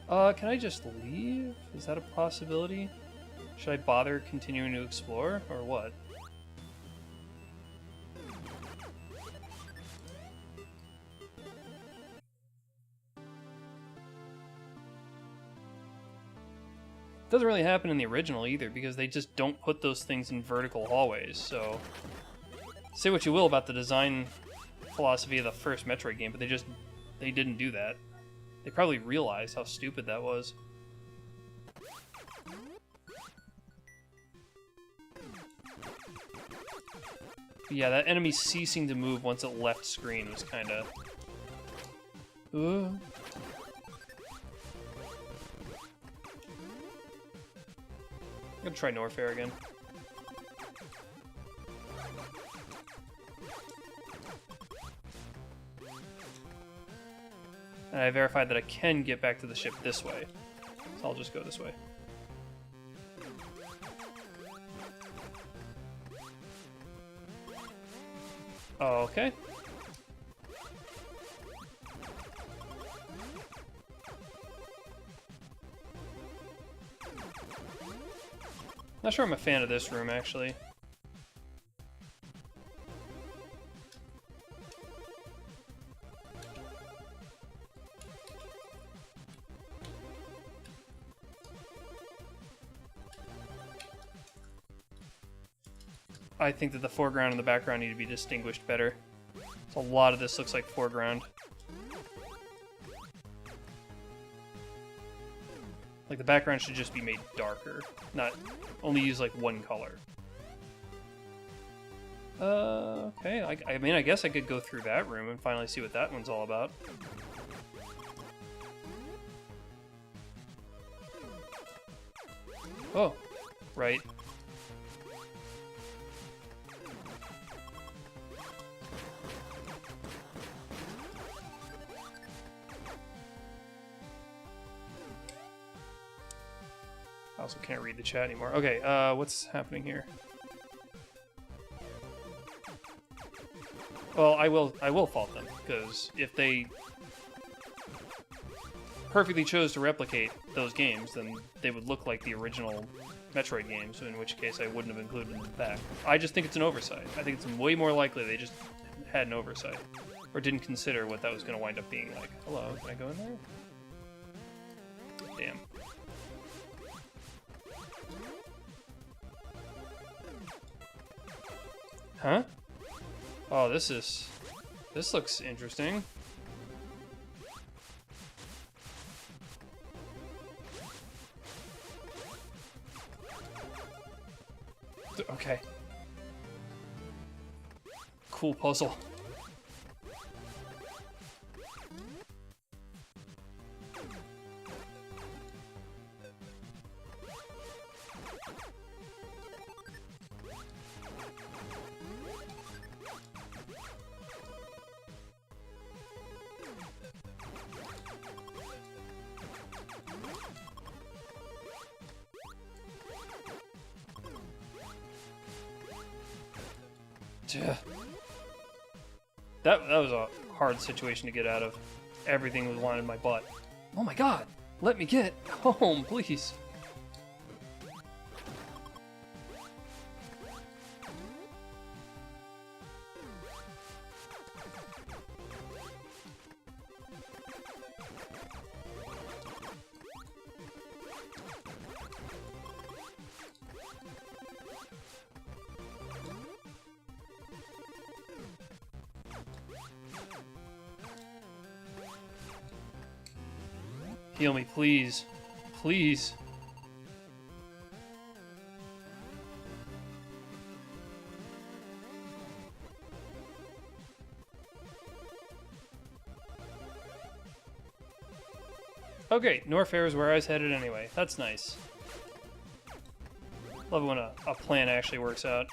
Can I just leave? Is that a possibility? Should I bother continuing to explore, or what? Doesn't really happen in the original either, because they just don't put those things in vertical hallways, so... Say what you will about the design philosophy of the first Metroid game, but they didn't do that. They probably realized how stupid that was. Yeah, that enemy ceasing to move once it left screen was kind of... I'm gonna try Norfair again. And I verified that I can get back to the ship this way. So I'll just go this way. Okay. Not sure I'm a fan of this room, actually. I think that the foreground and the background need to be distinguished better. So a lot of this looks like foreground. Like, the background should just be made darker, not only use, like, one color. Okay, I mean, I guess I could go through that room and finally see what that one's all about. Oh, right. I also can't read the chat anymore. Okay, what's happening here? Well, I will fault them, because if they perfectly chose to replicate those games, then they would look like the original Metroid games, in which case I wouldn't have included them in the back. I just think it's an oversight. I think it's way more likely they just had an oversight, or didn't consider what that was going to wind up being like. Hello, can I go in there? Damn. Huh? Oh, this looks interesting. Okay. Cool puzzle. That was a hard situation to get out of. Everything was wanted my butt. Oh my god! Let me get home, please! Heal me, please. Please. Okay, Norfair is where I was headed anyway. That's nice. Love it when a plan actually works out.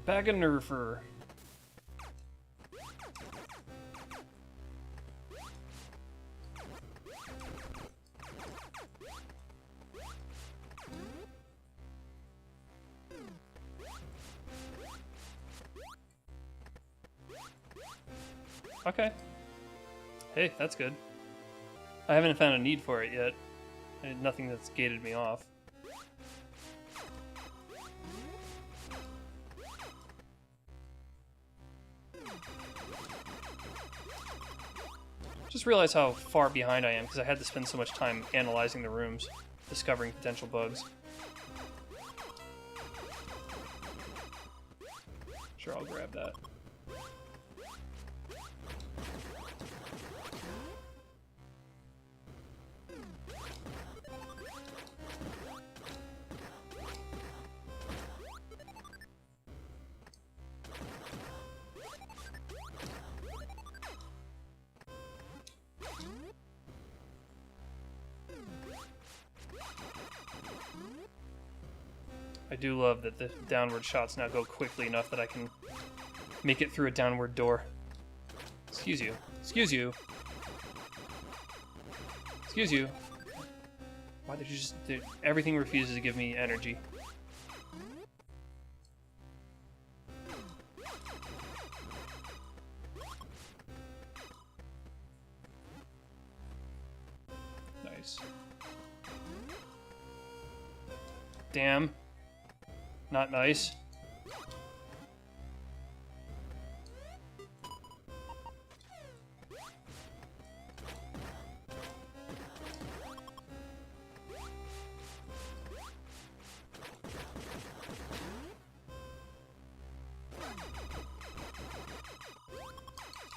Back a nerfer. Okay. Hey, that's good. I haven't found a need for it yet. Nothing that's gated me off. Just realized how far behind I am because I had to spend so much time analyzing the rooms, discovering potential bugs. Sure, I'll grab that. I do love that the downward shots now go quickly enough that I can make it through a downward door. Excuse you. Excuse you. Excuse you. Why did you just... everything refuses to give me energy. Nice. Damn. Not nice.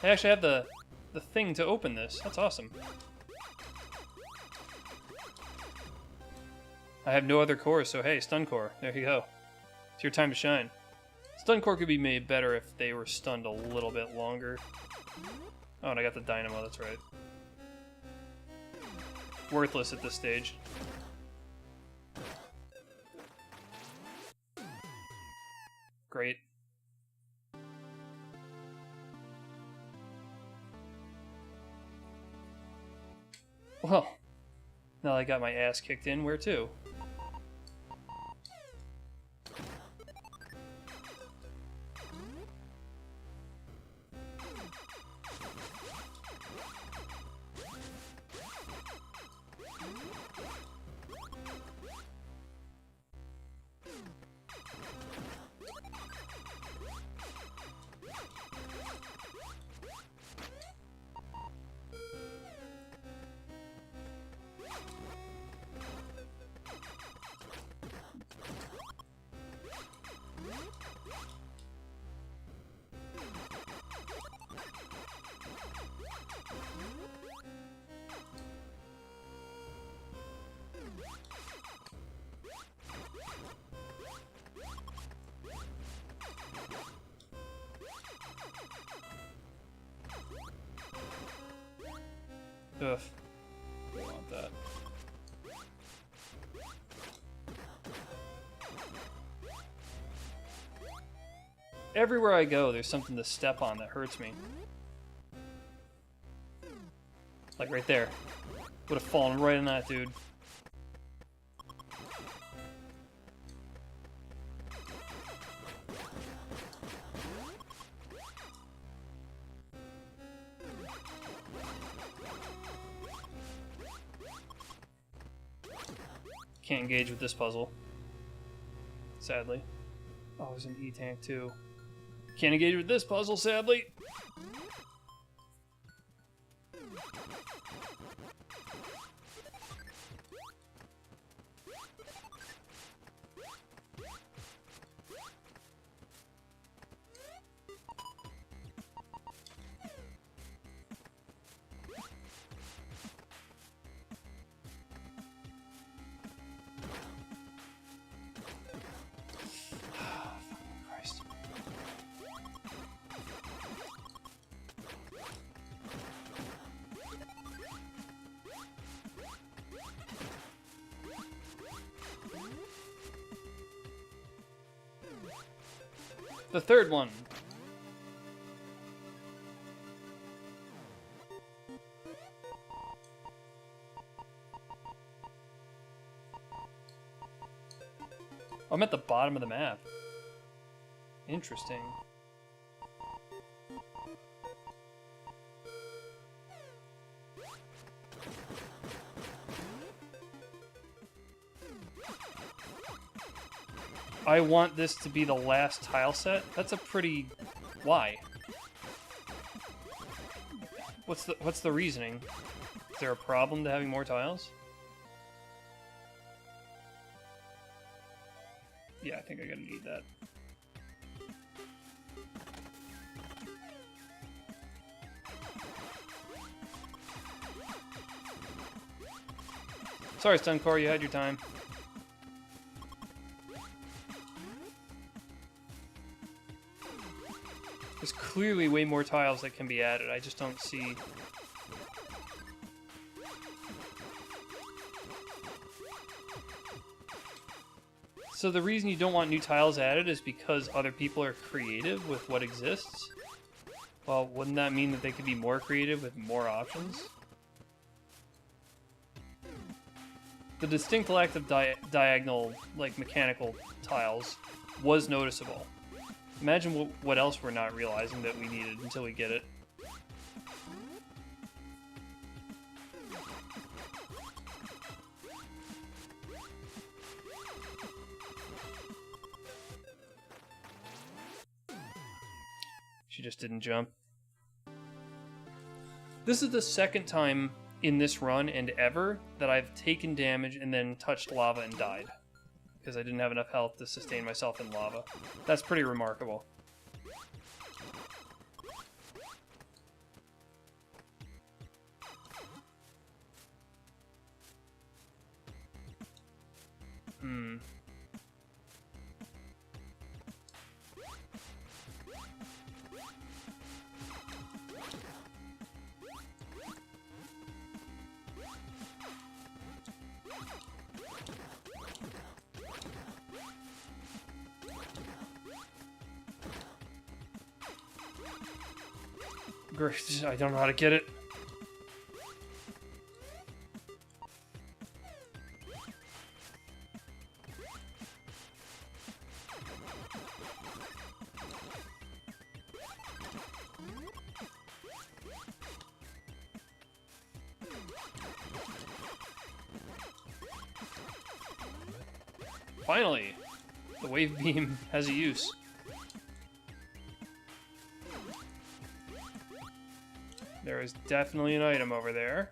I actually have the thing to open this. That's awesome. I have no other cores, so hey, stun core. There you go. It's your time to shine. Stun core could be made better if they were stunned a little bit longer. Oh, and I got the dynamo, that's right. Worthless at this stage. Great. Well, now that I got my ass kicked in, where to? Ugh. Don't want that. Everywhere I go, there's something to step on that hurts me. Like right there. Would have fallen right in that, dude. Can't engage with this puzzle. Sadly. Oh, there's an E-tank too. Can't engage with this puzzle, sadly. The third one. I'm at the bottom of the map. Interesting. I want this to be the last tile set. That's a pretty... Why? What's the reasoning? Is there a problem to having more tiles? Yeah, I think I'm gonna need that. Sorry, Stuncor, you had your time. There's clearly way more tiles that can be added. I just don't see... So the reason you don't want new tiles added is because other people are creative with what exists? Well, wouldn't that mean that they could be more creative with more options? The distinct lack of diagonal, like, mechanical tiles was noticeable. Imagine what else we're not realizing that we needed until we get it. She just didn't jump. This is the second time in this run and ever that I've taken damage and then touched lava and died. Because I didn't have enough health to sustain myself in lava. That's pretty remarkable. Great, I don't know how to get it. Finally, the wave beam has a use. There is definitely an item over there.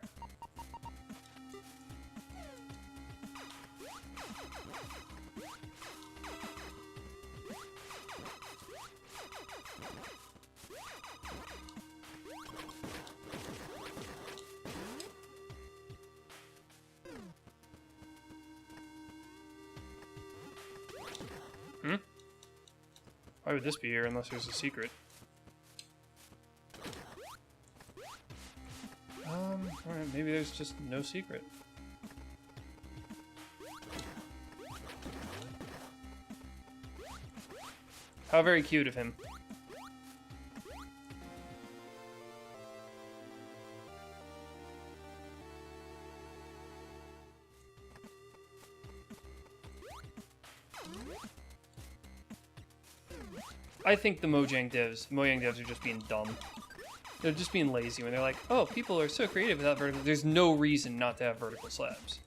Why would this be here unless there's a secret? Alright, maybe there's just no secret. How very cute of him. I think the Mojang devs are just being dumb. They're just being lazy when they're like, oh, people are so creative without vertical. There's no reason not to have vertical slabs.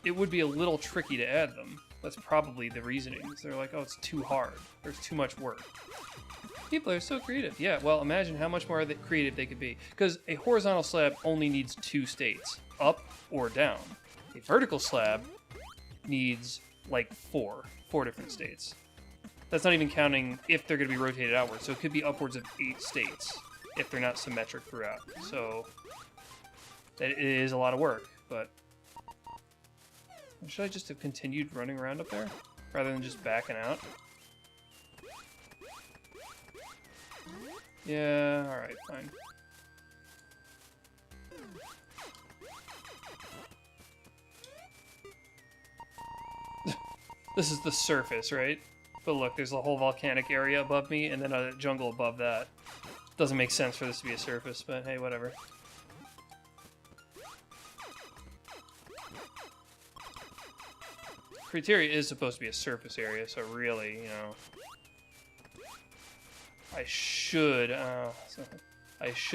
It would be a little tricky to add them. That's probably the reasoning. They're like, oh, it's too hard. There's too much work. People are so creative. Yeah, well, imagine how much more creative they could be. Because a horizontal slab only needs 2 states, up or down. A vertical slab needs like 4 different states. That's not even counting if they're going to be rotated outward. So it could be upwards of 8 states if they're not symmetric throughout. So it is a lot of work, but should I just have continued running around up there rather than just backing out? Yeah, alright, fine. This is the surface, right? But look, there's a whole volcanic area above me, and then a jungle above that. Doesn't make sense for this to be a surface, but hey, whatever. Criteria is supposed to be a surface area, so really, you know... I should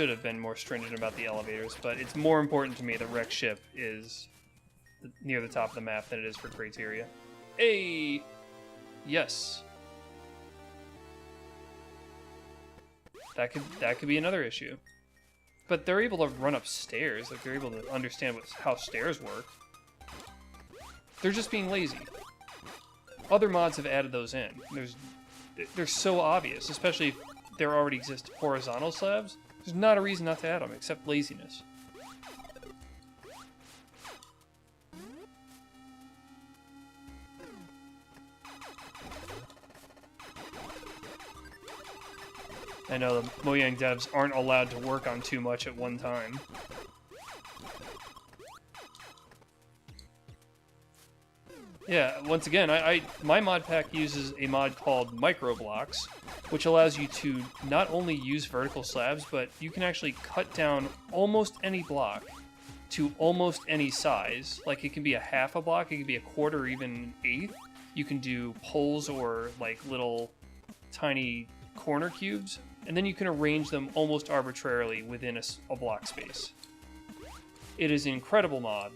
have been more stringent about the elevators, but it's more important to me that Wreck Ship is near the top of the map than it is for criteria. Hey! Yes. That could be another issue. But they're able to run up stairs. Like, they're able to understand how stairs work. They're just being lazy. Other mods have added those in. They're so obvious, especially if there already exist horizontal slabs. There's not a reason not to add them, except laziness. I know the Mojang devs aren't allowed to work on too much at one time. Yeah, once again, my mod pack uses a mod called Microblocks, which allows you to not only use vertical slabs, but you can actually cut down almost any block to almost any size. Like, it can be a half a block, it can be a quarter, or even an eighth. You can do poles or, like, little tiny corner cubes, and then you can arrange them almost arbitrarily within a block space. It is an incredible mod,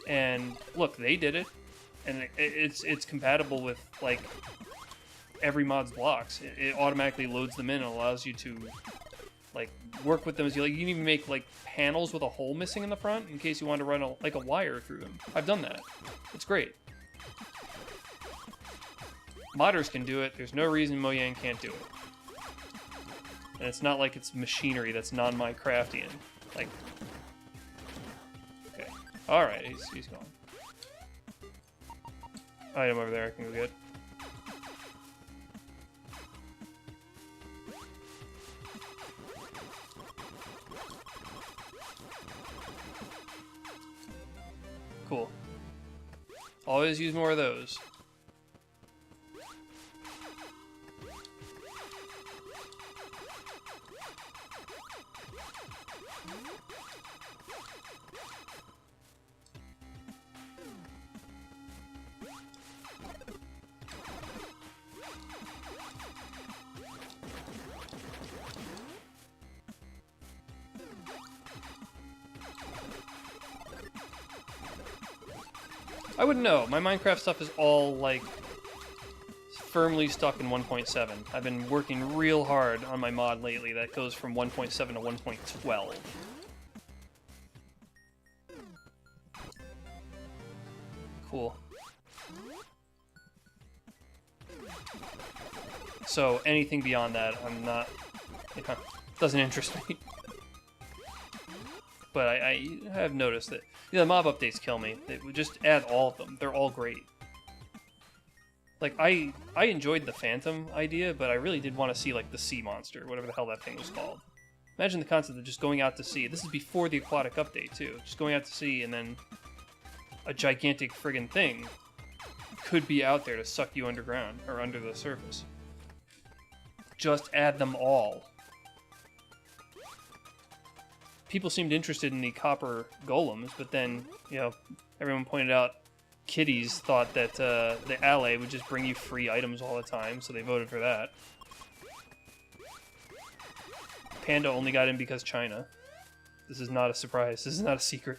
and look, they did it, and it's compatible with, like, every mod's blocks. It automatically loads them in and allows you to like work with them as you like. You can even make like panels with a hole missing in the front in case you want to run a wire through them. I've done that. It's great. Modders can do it. There's no reason Mojang can't do it. And it's not like it's machinery that's non-Minecraftian. Like, okay, all right, he's gone. Item over there I can go get. Cool. Always use more of those. I wouldn't know. My Minecraft stuff is all, like, firmly stuck in 1.7. I've been working real hard on my mod lately that goes from 1.7 to 1.12. Cool. So, anything beyond that, I'm not... You know, doesn't interest me. But I have noticed that... Yeah, the mob updates kill me. They would just add all of them. They're all great. Like, I enjoyed the Phantom idea, but I really did want to see, like, the sea monster, whatever the hell that thing was called. Imagine the concept of just going out to sea. This is before the aquatic update, too. Just going out to sea, and then a gigantic friggin' thing could be out there to suck you underground, or under the surface. Just add them all. People seemed interested in the copper golems, but then, you know, everyone pointed out kiddies thought that the alley would just bring you free items all the time, so they voted for that. Panda only got in because China. This is not a surprise. This is not a secret.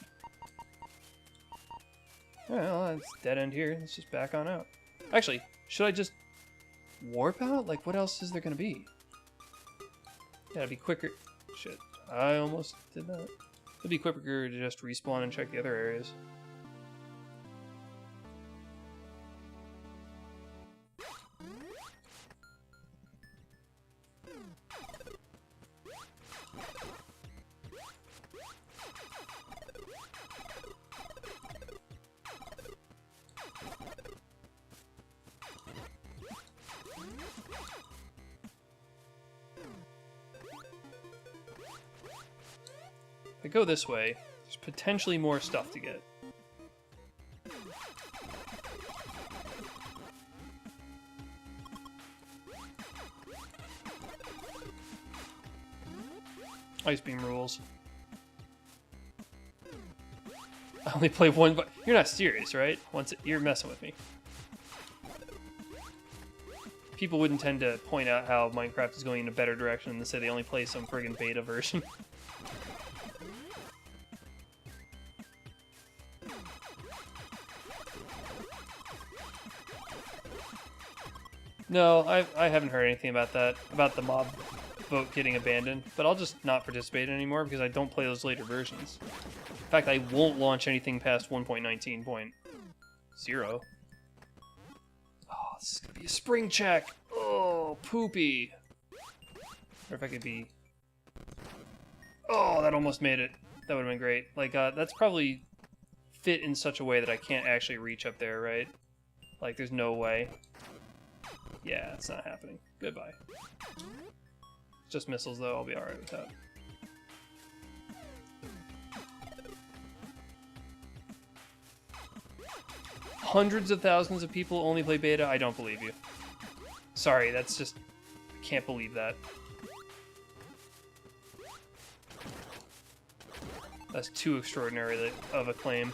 Well, it's dead end here. Let's just back on out. Actually, should I just warp out? Like, what else is there going to be? Yeah, it'd be quicker. Shit. I almost did that. It'd be quicker to just respawn and check the other areas. If I go this way, there's potentially more stuff to get. Ice Beam rules. I only play one, but you're not serious, right? You're messing with me. People wouldn't tend to point out how Minecraft is going in a better direction than say they only play some friggin' beta version. No, I haven't heard anything about that, about the mob vote getting abandoned, but I'll just not participate anymore because I don't play those later versions. In fact, I won't launch anything past 1.19.0. Oh, this is gonna be a spring check! Oh, poopy! Or if I could be... Oh, that almost made it. That would've been great. Like, that's probably fit in such a way that I can't actually reach up there, right? Like, there's no way. Yeah, it's not happening. Goodbye. Just missiles, though. I'll be alright with that. Hundreds of thousands of people only play beta? I don't believe you. Sorry, that's just... I can't believe that. That's too extraordinary of a claim.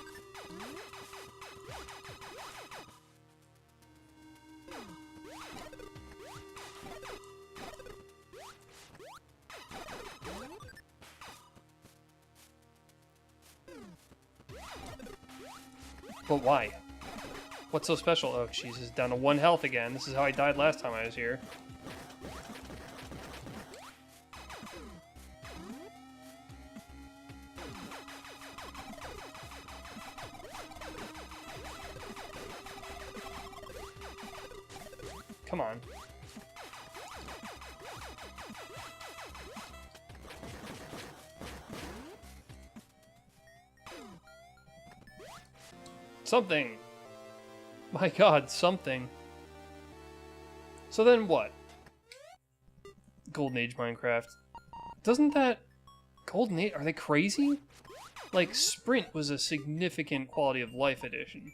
But why? What's so special? Oh, Jesus, down to 1 health again. This is how I died last time I was here. Come on. Something! My god, something. So then what? Golden Age Minecraft. Doesn't that... Golden Age... Are they crazy? Like, Sprint was a significant quality of life addition.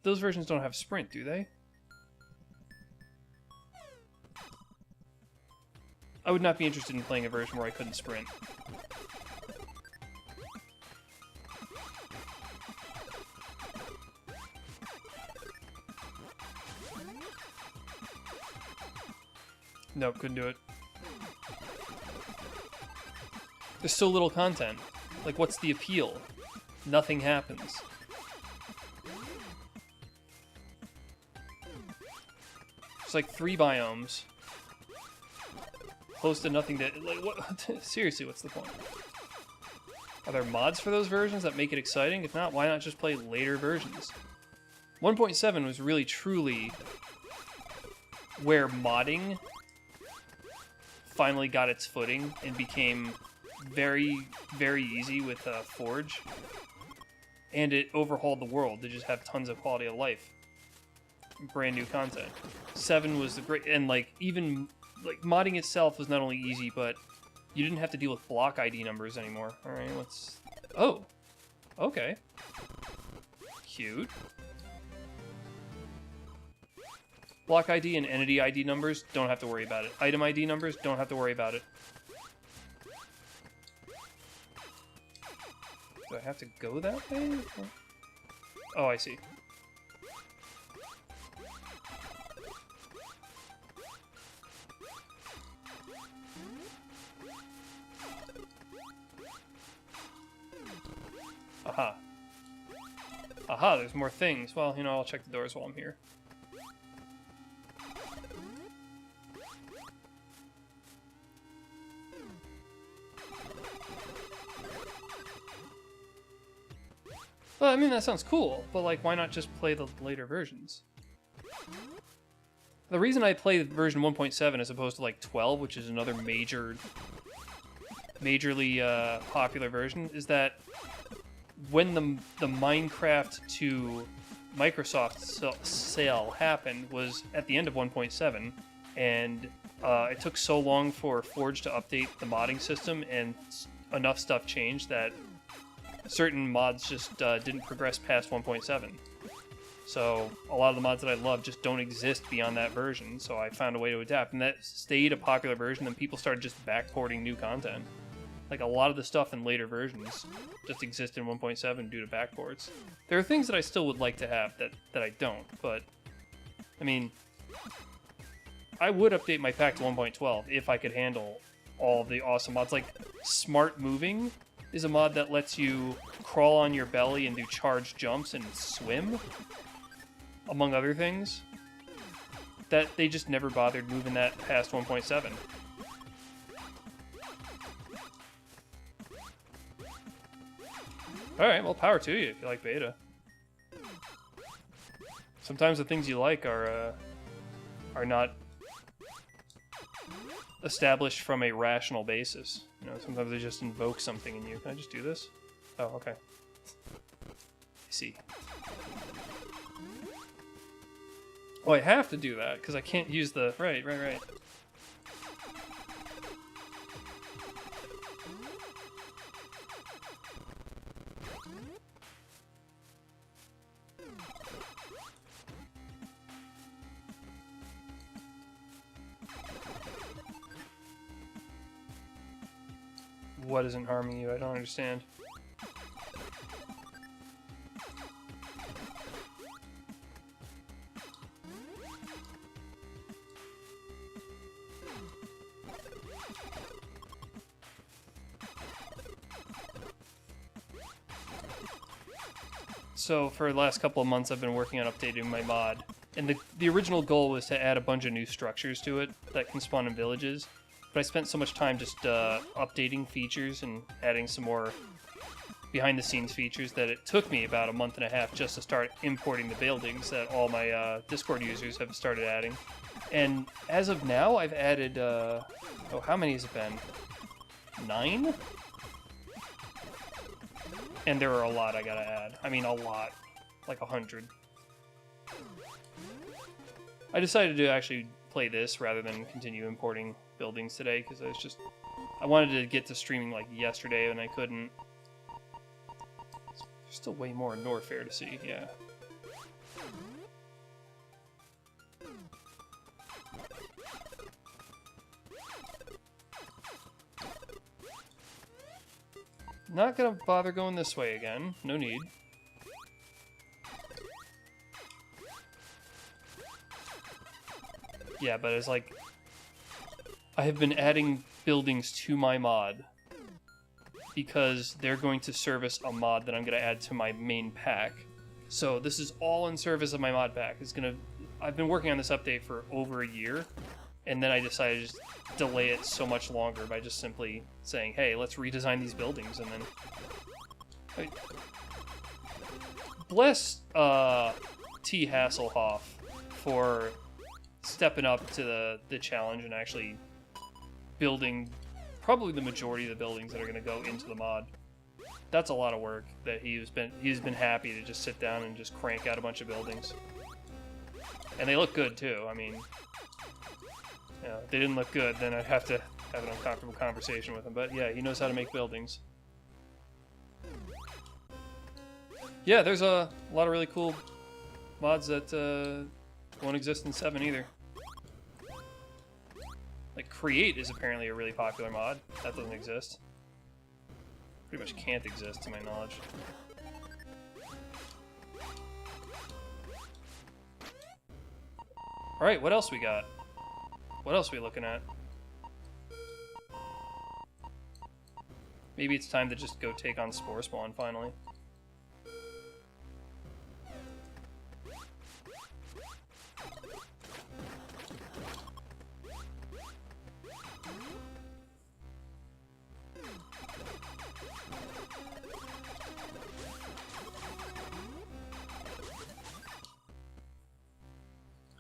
Those versions don't have Sprint, do they? I would not be interested in playing a version where I couldn't sprint. Nope, couldn't do it. There's so little content. Like, what's the appeal? Nothing happens. It's like 3 biomes. Close to nothing to... Like, what? Seriously, what's the point? Are there mods for those versions that make it exciting? If not, why not just play later versions? 1.7 was really, truly where modding finally got its footing and became very, very easy with Forge. And it overhauled the world to just have tons of quality of life. Brand new content. 7 was the great... And, like, even... Like, modding itself was not only easy, but you didn't have to deal with block ID numbers anymore. Alright, let's... Oh! Okay. Cute. Block ID and entity ID numbers, don't have to worry about it. Item ID numbers, don't have to worry about it. Do I have to go that way? Oh, I see. Aha. Aha, there's more things. Well, you know, I'll check the doors while I'm here. Well, I mean, that sounds cool, but, like, why not just play the later versions? The reason I play version 1.7 as opposed to, like, 12, which is another majorly popular version, is that when the Minecraft to Microsoft sale happened was at the end of 1.7, and it took so long for Forge to update the modding system, and enough stuff changed that certain mods just didn't progress past 1.7. So a lot of the mods that I love just don't exist beyond that version, so I found a way to adapt, and that stayed a popular version, and people started just backporting new content. Like, a lot of the stuff in later versions just exists in 1.7 due to backports. There are things that I still would like to have that I don't, but, I mean, I would update my pack to 1.12 if I could handle all the awesome mods. Like, Smart Moving is a mod that lets you crawl on your belly and do charged jumps and swim, among other things. That they just never bothered moving that past 1.7. Alright, well, power to you if you like beta. Sometimes the things you like are not established from a rational basis. You know, sometimes they just invoke something in you. Can I just do this? Oh, okay. I see. Oh, I have to do that, because I can't use the... Right. What isn't harming you? I don't understand. So for the last couple of months, I've been working on updating my mod. And the original goal was to add a bunch of new structures to it that can spawn in villages. But I spent so much time just updating features and adding some more behind-the-scenes features that it took me about a month and a half just to start importing the buildings that all my Discord users have started adding. And as of now, I've added, how many has it been? 9? And there are a lot I gotta add. I mean, a lot. Like 100. I decided to actually play this rather than continue importing buildings today, because I wanted to get to streaming like yesterday, and I couldn't. There's still way more in Norfair to see, yeah. Not gonna bother going this way again. No need. Yeah, but it's like, I have been adding buildings to my mod because they're going to service a mod that I'm going to add to my main pack. So this is all in service of my mod pack. I've been working on this update for over a year, and then I decided to just delay it so much longer by just simply saying, hey, let's redesign these buildings, and then... bless T. Hasselhoff for stepping up to the challenge and actually building probably the majority of the buildings that are going to go into the mod. That's a lot of work that he's been happy to just sit down and just crank out a bunch of buildings. And they look good too. I mean, you know, if they didn't look good, then I'd have to have an uncomfortable conversation with him. But yeah, he knows how to make buildings. Yeah, there's a lot of really cool mods that won't exist in 7 either. Like, Create is apparently a really popular mod. That doesn't exist. Pretty much can't exist, to my knowledge. Alright, what else we got? What else are we looking at? Maybe it's time to just go take on Spore Spawn, finally.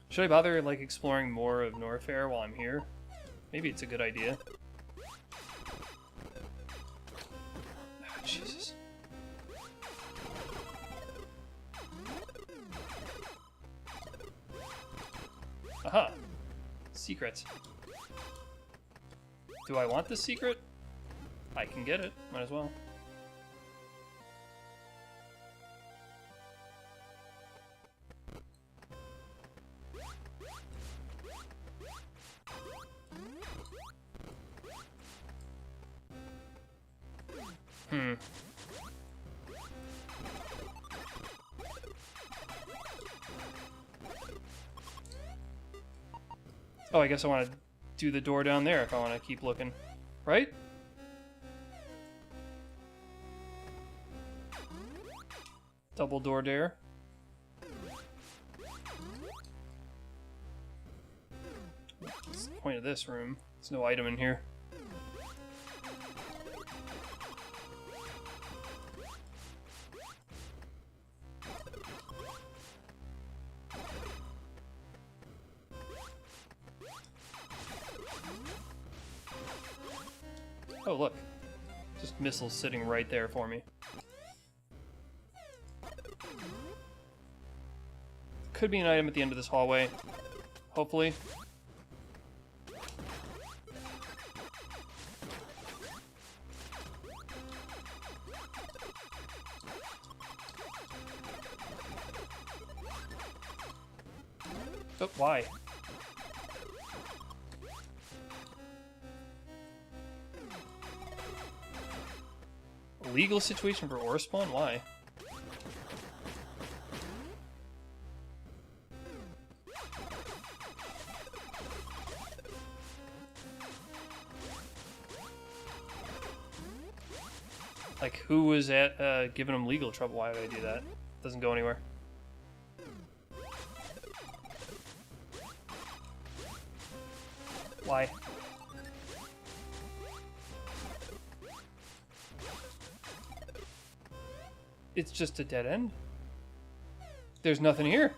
Should I bother, like, exploring more of Norfair while I'm here? Maybe it's a good idea. Oh, Jesus. Aha! Secret. Do I want this secret? I can get it. Might as well. Oh, I guess I want to do the door down there if I want to keep looking. Right? Double door dare. What's the point of this room? There's no item in here. Oh, look. Just missiles sitting right there for me. Could be an item at the end of this hallway. Hopefully. Oh, why? Legal situation for ore spawn? Why? Like, who was at giving them legal trouble? Why would I do that? Doesn't go anywhere. Why? It's just a dead end. There's nothing here.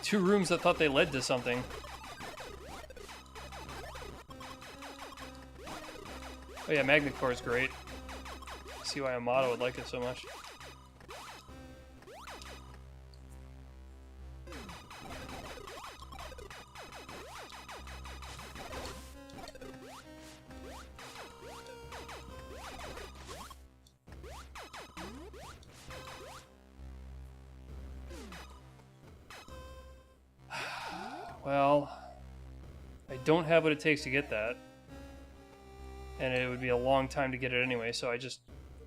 Two rooms that thought they led to something. Oh yeah, Magnet Core is great. See why Amato would like it so much. Well, I don't have what it takes to get that. And it would be a long time to get it anyway, so I just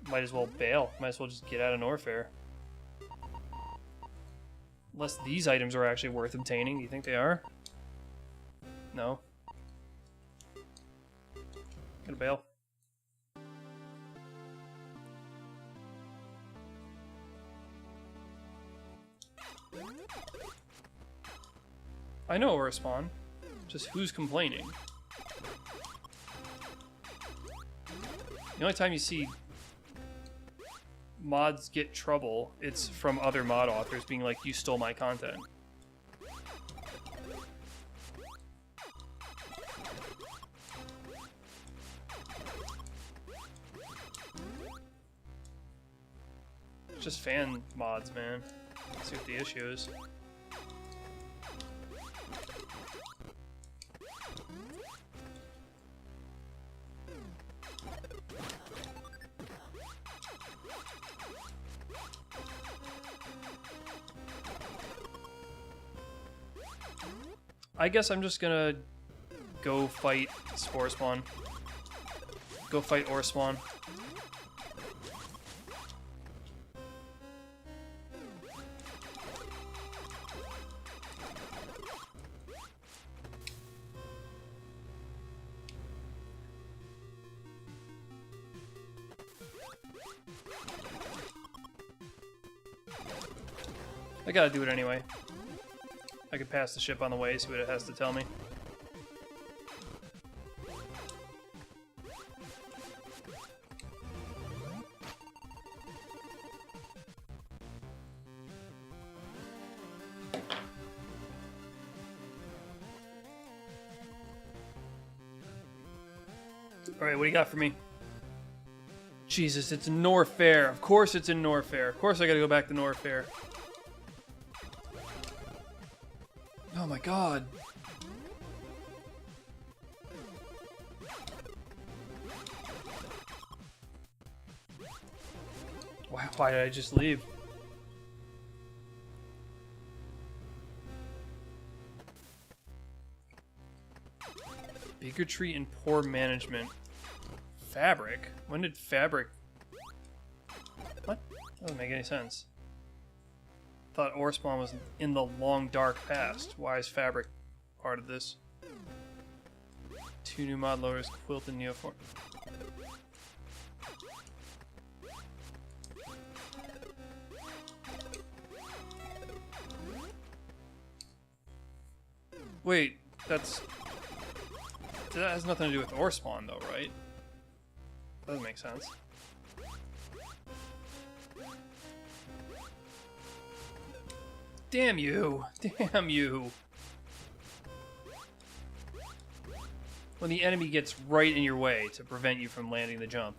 might as well bail. Might as well just get out of Norfair. Unless these items are actually worth obtaining. Do you think they are? No. Gonna bail. I know where to spawn. Just who's complaining? The only time you see mods get trouble, it's from other mod authors being like, you stole my content. It's just fan mods, man. Let's see what the issue is. I guess I'm just gonna go fight Spore Spawn. Go fight Ore Spawn. I gotta do it anyway. I could pass the ship on the way, see what it has to tell me. Alright, what do you got for me? Jesus, it's in Norfair. Of course it's in Norfair. Of course I gotta go back to Norfair. Oh my god. Why did I just leave? Bigotry and poor management. Fabric? When did Fabric... What? That doesn't make any sense. Thought Ore Spawn was in the long dark past. Why is Fabric part of this? 2 new mod loaders, Quilt and Neoform. Wait, that has nothing to do with Ore Spawn though, right? Doesn't make sense. Damn you! Damn you! When the enemy gets right in your way to prevent you from landing the jump.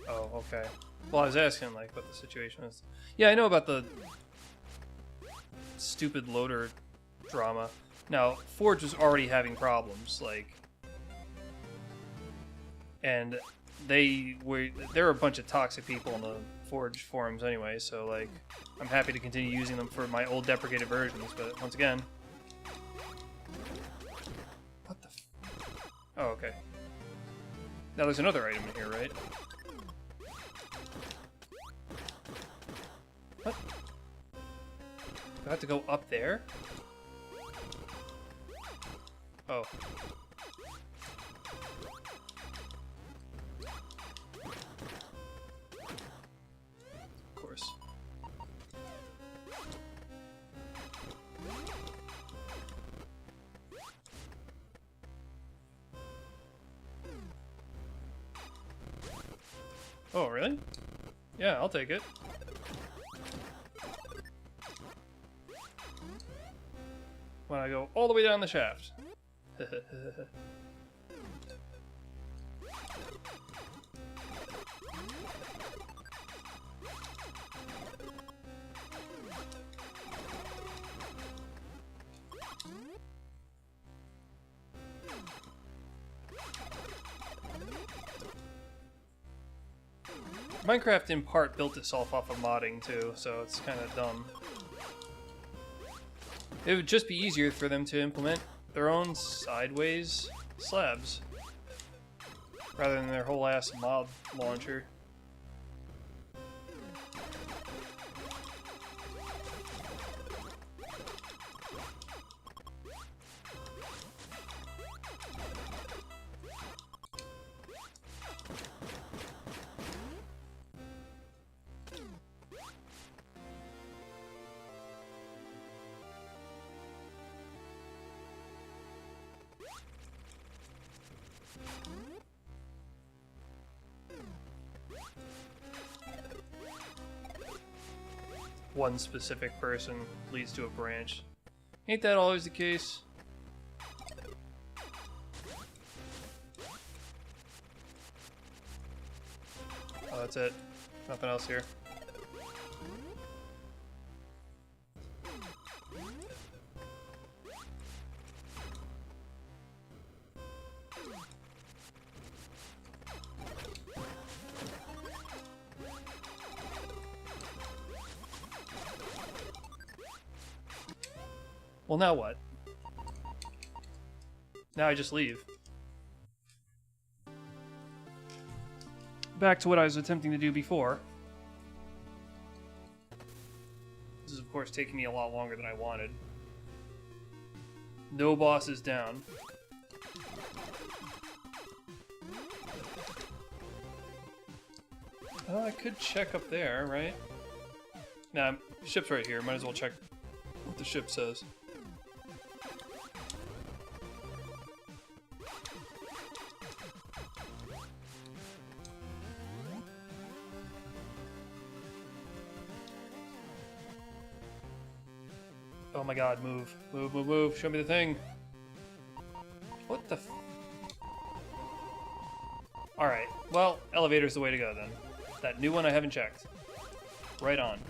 Oh, okay. Well, I was asking, like, what the situation is. Yeah, I know about the stupid loader drama. Now, Forge was already having problems, like... And there are a bunch of toxic people in the Forge forums anyway, so like I'm happy to continue using them for my old deprecated versions, but once again... What the f... Oh, okay. Now there's another item in here, right? What? Do I have to go up there? Oh. Of course. Oh, really? Yeah, I'll take it. When I go all the way down the shaft. Minecraft in part built itself off of modding too, so it's kind of dumb. It would just be easier for them to implement their own sideways slabs rather than their whole ass mod launcher. One specific person leads to a branch. Ain't that always the case? Oh, that's it. Nothing else here. Well, now what? Now I just leave. Back to what I was attempting to do before. This is, of course, taking me a lot longer than I wanted. No bosses down. I could check up there, right? Nah, ship's right here. Might as well check what the ship says. Oh my god, move. Move, move, move. Show me the thing. What the f... Alright, well, elevator's the way to go then. That new one I haven't checked. Right on.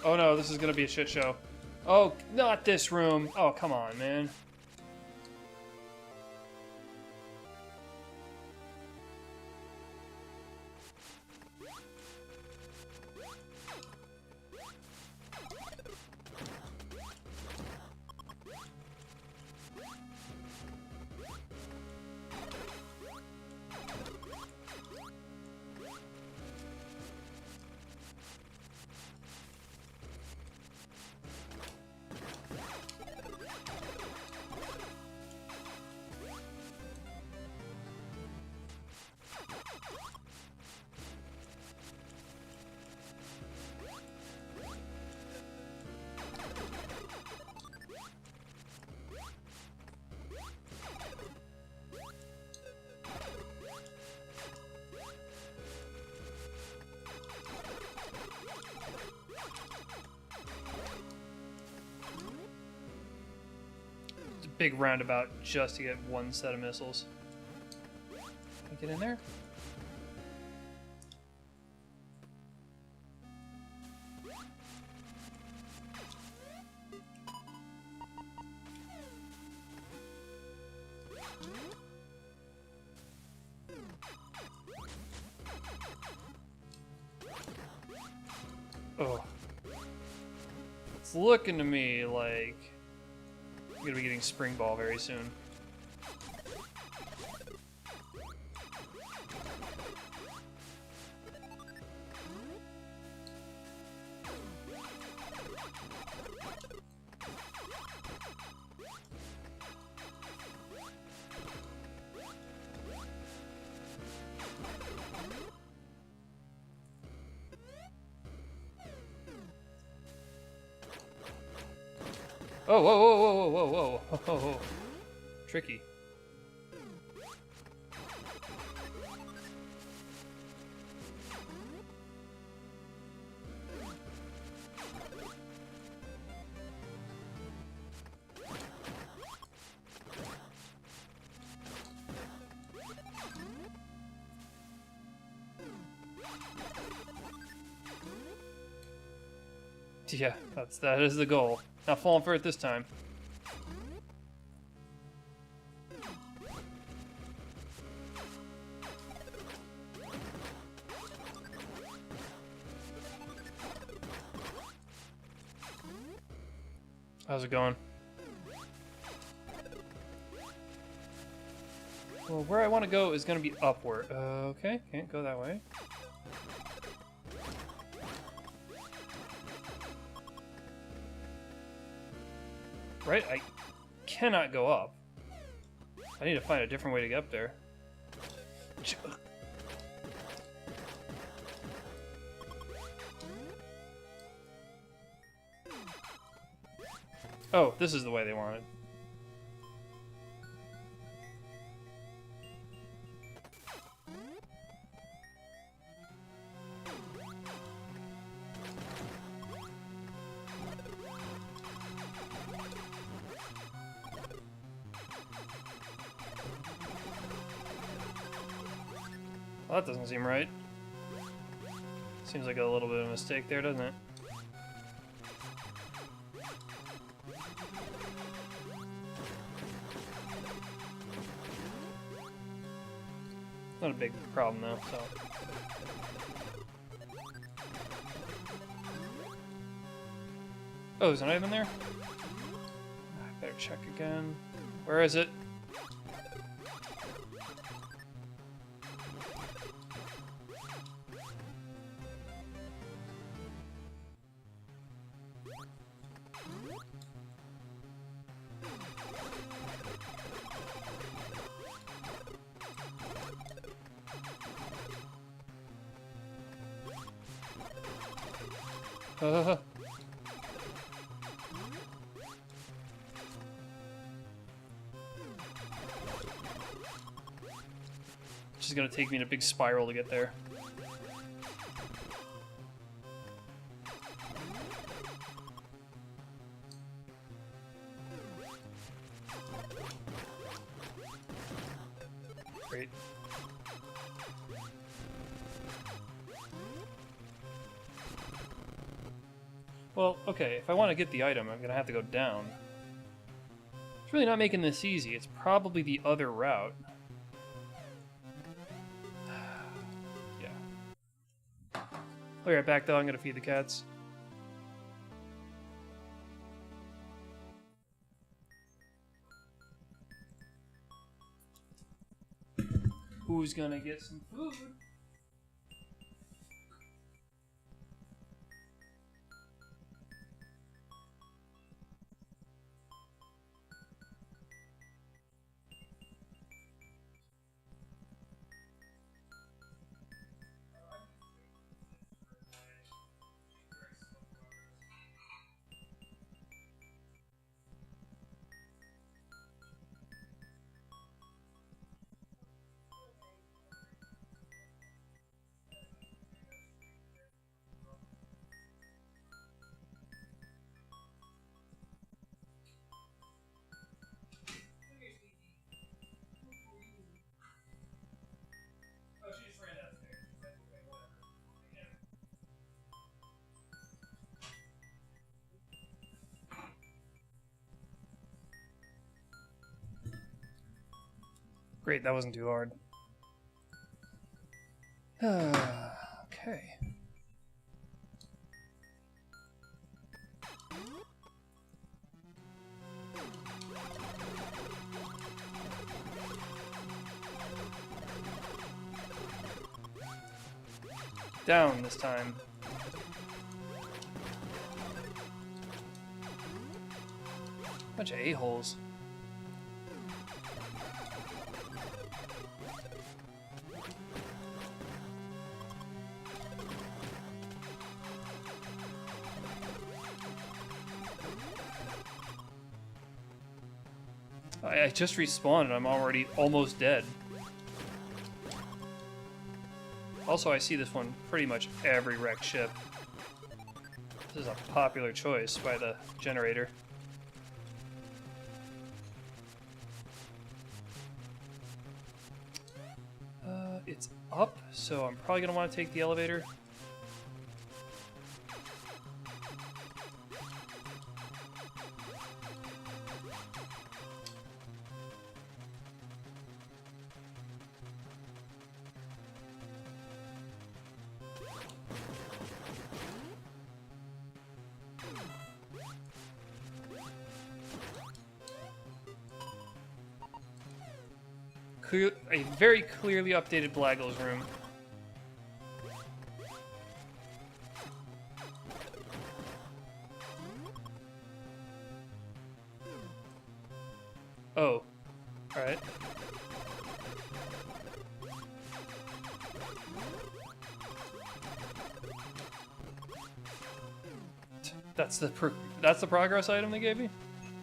Oh no, this is gonna be a shit show. Oh, not this room. Oh, come on, man. Big roundabout just to get one set of missiles. Can I get in there? Oh. It's looking to me like I'm gonna be getting Spring Ball very soon. Oh, whoa, whoa, whoa, whoa, whoa, whoa, whoa, whoa. Tricky. Yeah, that is the goal. Not falling for it this time. How's it going? Well, where I want to go is going to be upward. Okay, can't go that way. Right? I cannot go up. I need to find a different way to get up there. Oh, this is the way they wanted. Well, that doesn't seem right. Seems like a little bit of a mistake there, doesn't it? Not a big problem though, so. Oh, there's an item in there? I better check again. Where is it? It's just gonna take me in a big spiral to get there. Great. Well, okay, if I want to get the item, I'm gonna have to go down. It's really not making this easy. It's probably the other route. Yeah. I'll be right back, though. I'm gonna feed the cats. Who's gonna get some food? Great, that wasn't too hard. Okay. Down this time. Bunch of a-holes. I just respawned and I'm already almost dead. Also, I see this one pretty much every wrecked ship. This is a popular choice by the generator. It's up, so I'm probably going to want to take the elevator. A very clearly updated Blaggle's room. Oh. Alright. That's the progress item they gave me?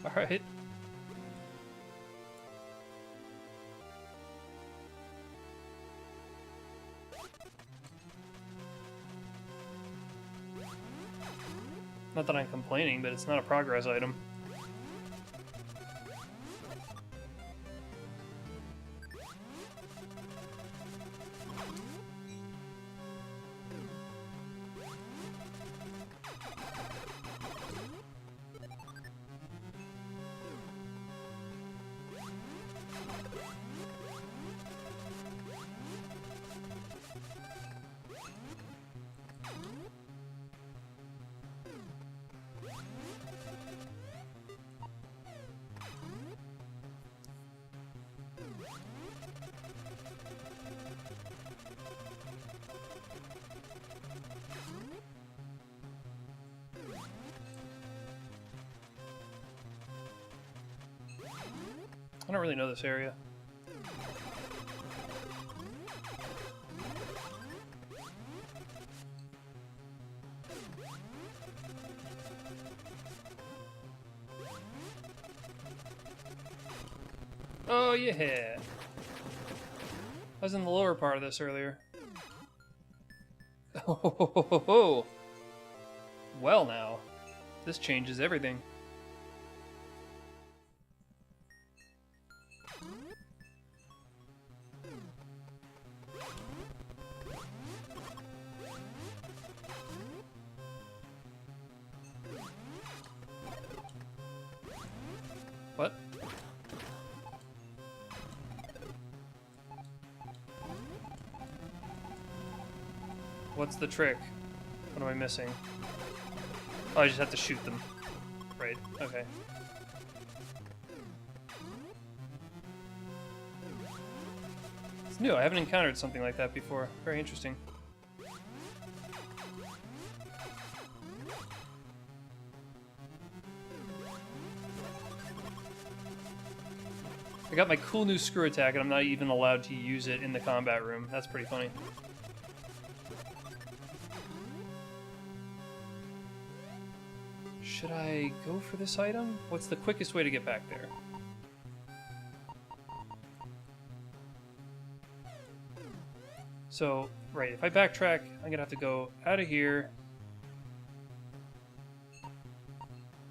Alright. Not that I'm complaining, but it's not a progress item. I don't really know this area. Oh yeah! I was in the lower part of this earlier. Oh, well now, this changes everything. What? What's the trick? What am I missing? Oh, I just have to shoot them. Right, okay. It's new, I haven't encountered something like that before. Very interesting. I got my cool new screw attack and I'm not even allowed to use it in the combat room. That's pretty funny. Should I go for this item? What's the quickest way to get back there? So, right, if I backtrack, I'm gonna have to go out of here.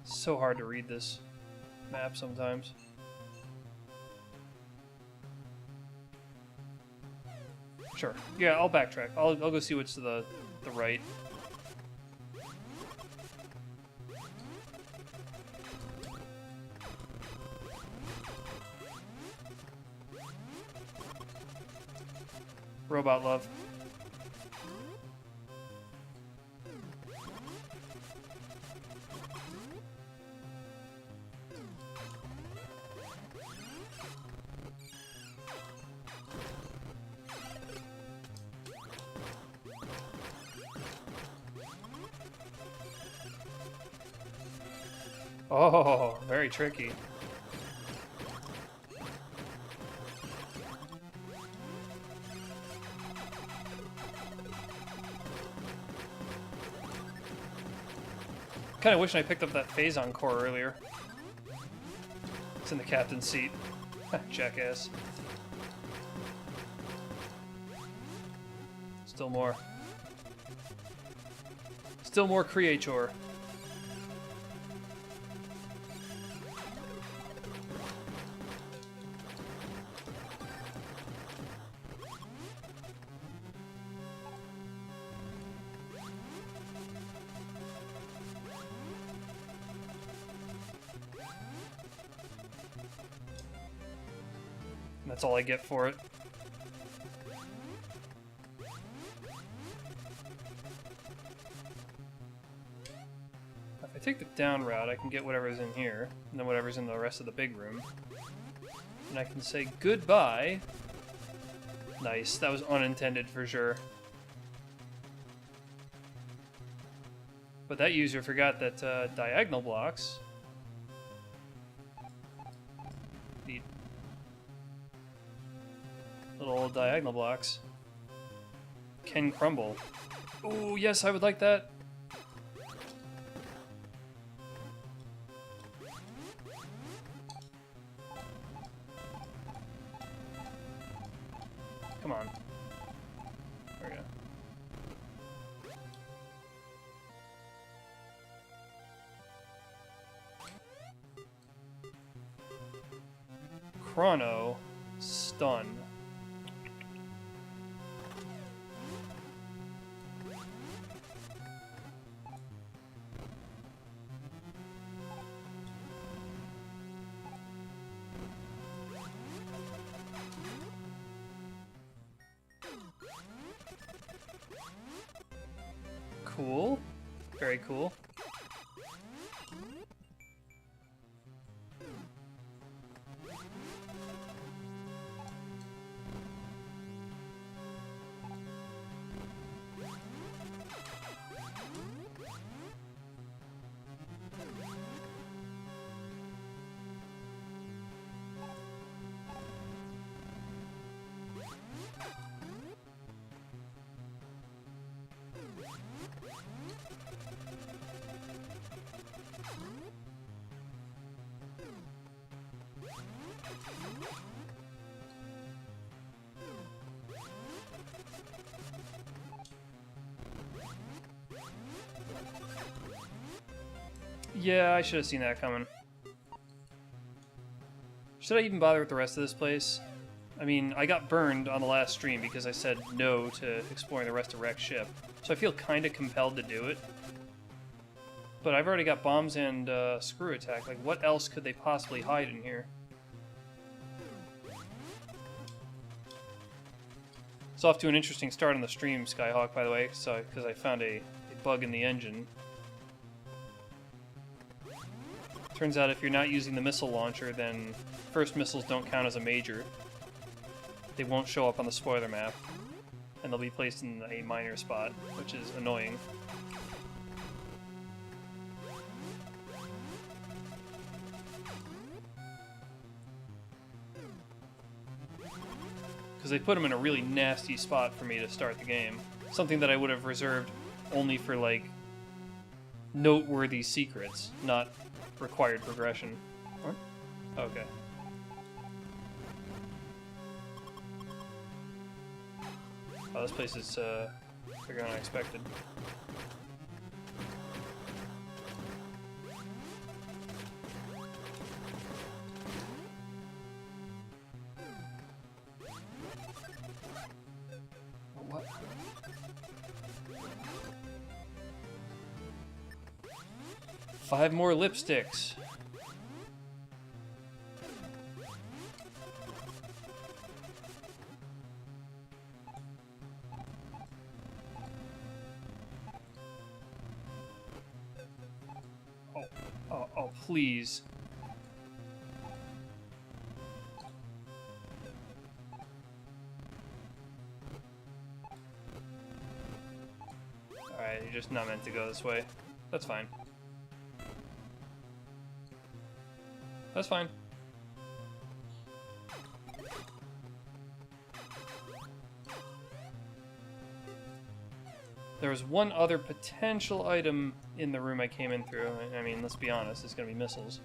It's so hard to read this map sometimes. Sure. Yeah, I'll backtrack. I'll go see what's to the right. Robot love. Oh, very tricky. Kinda wishing I picked up that Phazon core earlier. It's in the captain's seat. Jackass. Still more. Still more creature. That's all I get for it. If I take the down route, I can get whatever's in here, and then whatever's in the rest of the big room. And I can say goodbye. Nice, that was unintended for sure. But that user forgot that diagonal blocks. Neat. Little diagonal blocks can crumble. Oh, yes, I would like that. Come on. There we go. Chrono stun. Cool. Very cool. Yeah, I should have seen that coming. Should I even bother with the rest of this place? I mean, I got burned on the last stream because I said no to exploring the rest of Rex ship, so I feel kind of compelled to do it. But I've already got bombs and screw attack. Like, what else could they possibly hide in here? It's off to an interesting start on the stream, Skyhawk, by the way, because I found a bug in the engine. Turns out if you're not using the missile launcher, then first missiles don't count as a major. They won't show up on the spoiler map, and they'll be placed in a minor spot, which is annoying. Because they put them in a really nasty spot for me to start the game. Something that I would have reserved only for, like, noteworthy secrets, not required progression. What? Okay. Oh, this place is bigger than I expected. What? Five more lipsticks. Oh, please. Alright, you're just not meant to go this way. That's fine. That's fine. There was one other potential item in the room I came in through. I mean, let's be honest, it's gonna be missiles.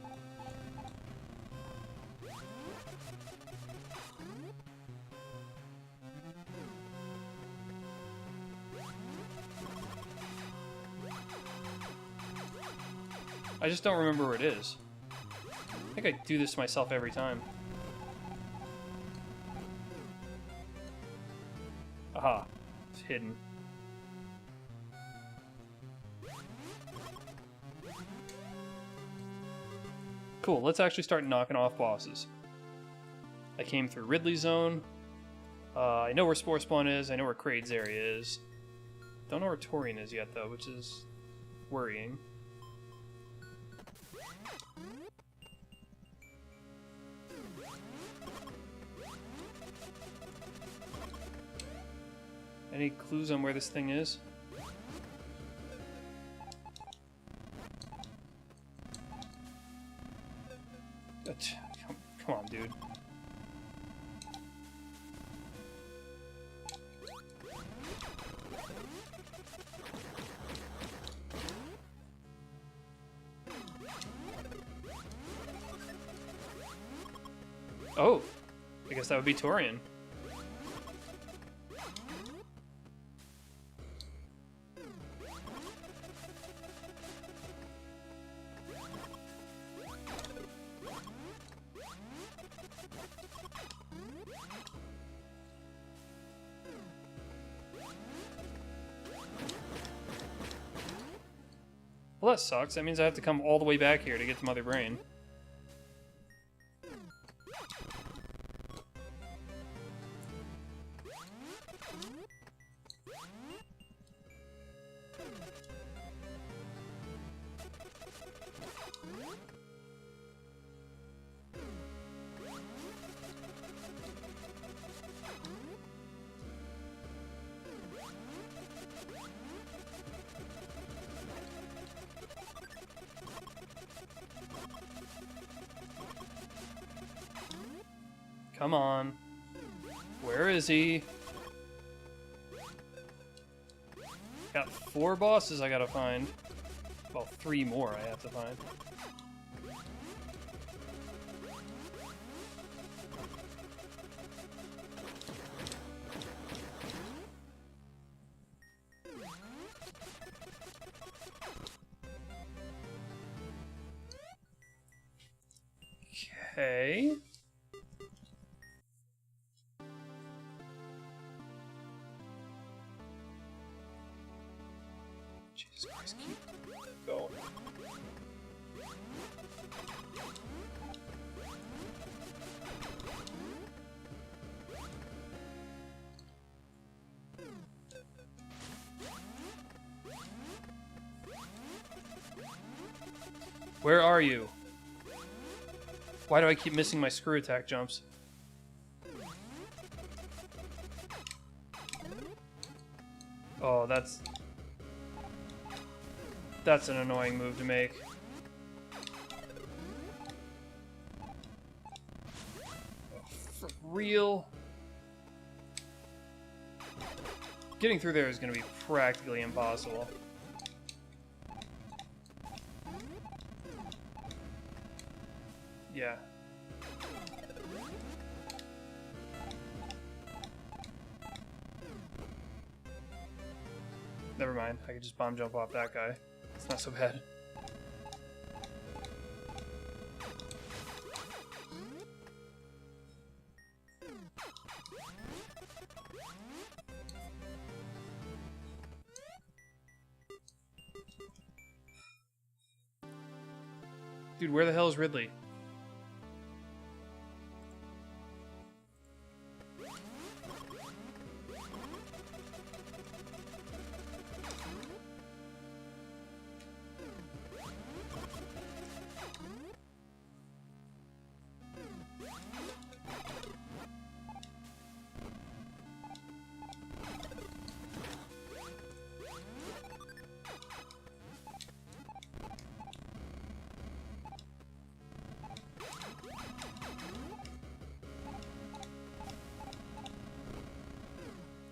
I just don't remember where it is. I think I do this to myself every time. Aha. It's hidden. Cool, let's actually start knocking off bosses. I came through Ridley's Zone. I know where Spore Spawn is. I know where Kraid's area is. Don't know where Torian is yet, though, which is worrying. Any clues on where this thing is? Come on, dude. Oh, I guess that would be Torian. Well, that sucks. That means I have to come all the way back here to get to Mother Brain. Come on. Where is he? Got 4 bosses I gotta find. Well, 3 more I have to find. Okay. Jesus Christ, keep going. Where are you? Why do I keep missing my screw attack jumps? Oh, that's an annoying move to make. For real? Getting through there is going to be practically impossible. Yeah. Never mind. I could just bomb jump off that guy. It's not so bad. Dude, where the hell is Ridley?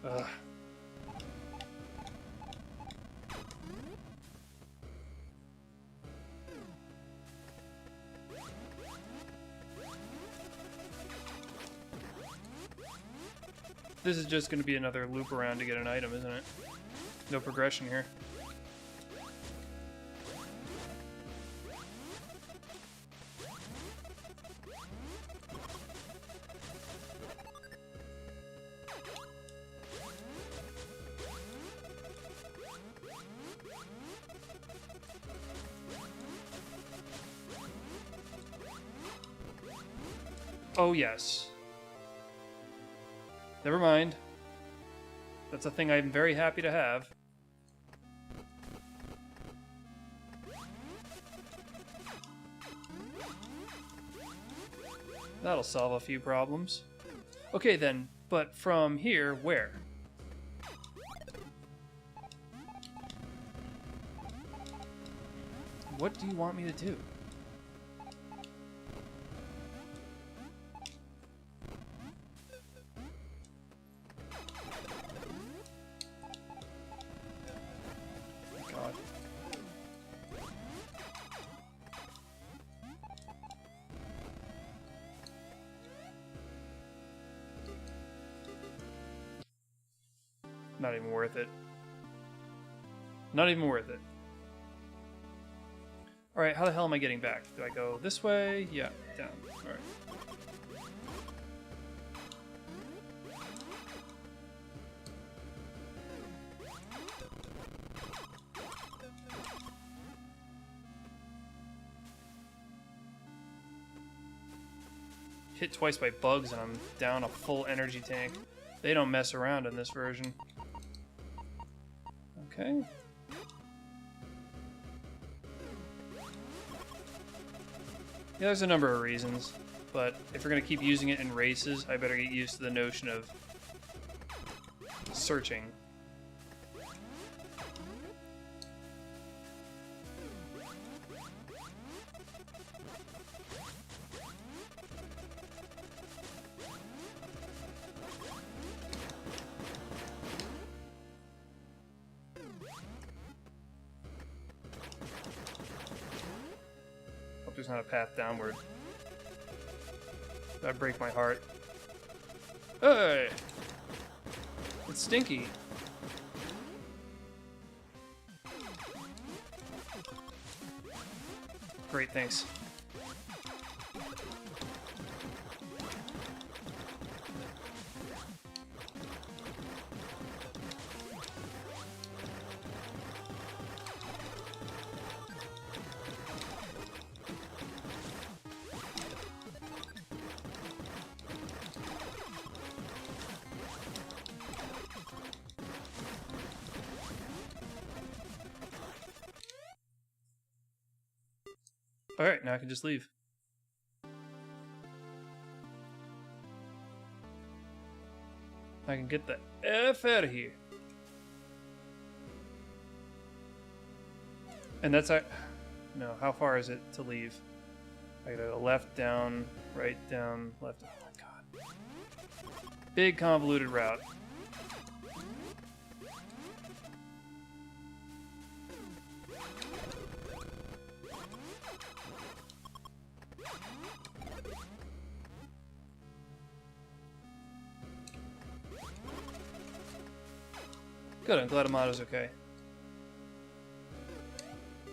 Ugh. This is just going to be another loop around to get an item, isn't it? No progression here. Oh, yes. Never mind. That's a thing I'm very happy to have. That'll solve a few problems. Okay then, but from here, where? What do you want me to do? God. Not even worth it. Not even worth it. Alright, how the hell am I getting back? Do I go this way? Yeah, down. Alright. Hit twice by bugs and I'm down a full energy tank. They don't mess around in this version. Okay. Yeah, there's a number of reasons, but if we're going to keep using it in races, I better get used to the notion of searching. There's not a path downward. That'd break my heart. Hey! It's stinky. Great, thanks. Alright, now I can just leave. I can get the F out of here. And that's... No, how far is it to leave? I gotta go left, down, right, down, left. Oh my god. Big convoluted route. Good, I'm glad Amato's okay.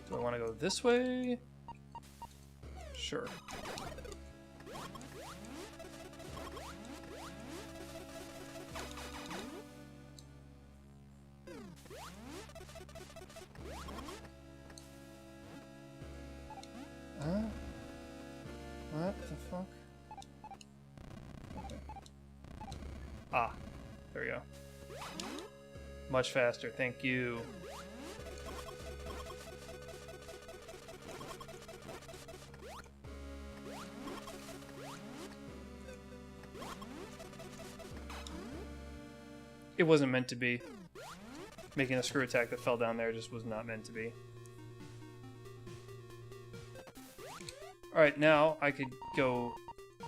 Do I want to go this way? Sure. Huh? What the fuck? Okay. Ah, there we go. Much faster, thank you. It wasn't meant to be. Making a screw attack that fell down there just was not meant to be. Alright, now I could go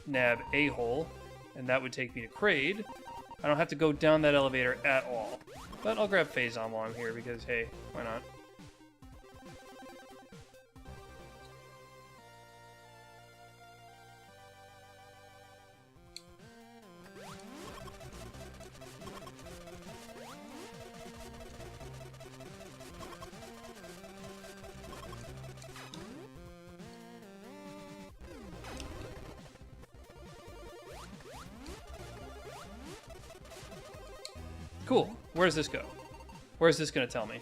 nab a hole, and that would take me to Kraid, I don't have to go down that elevator at all. But I'll grab Phazon while I'm here because, hey, why not? Cool. Where does this go? Where's this gonna tell me?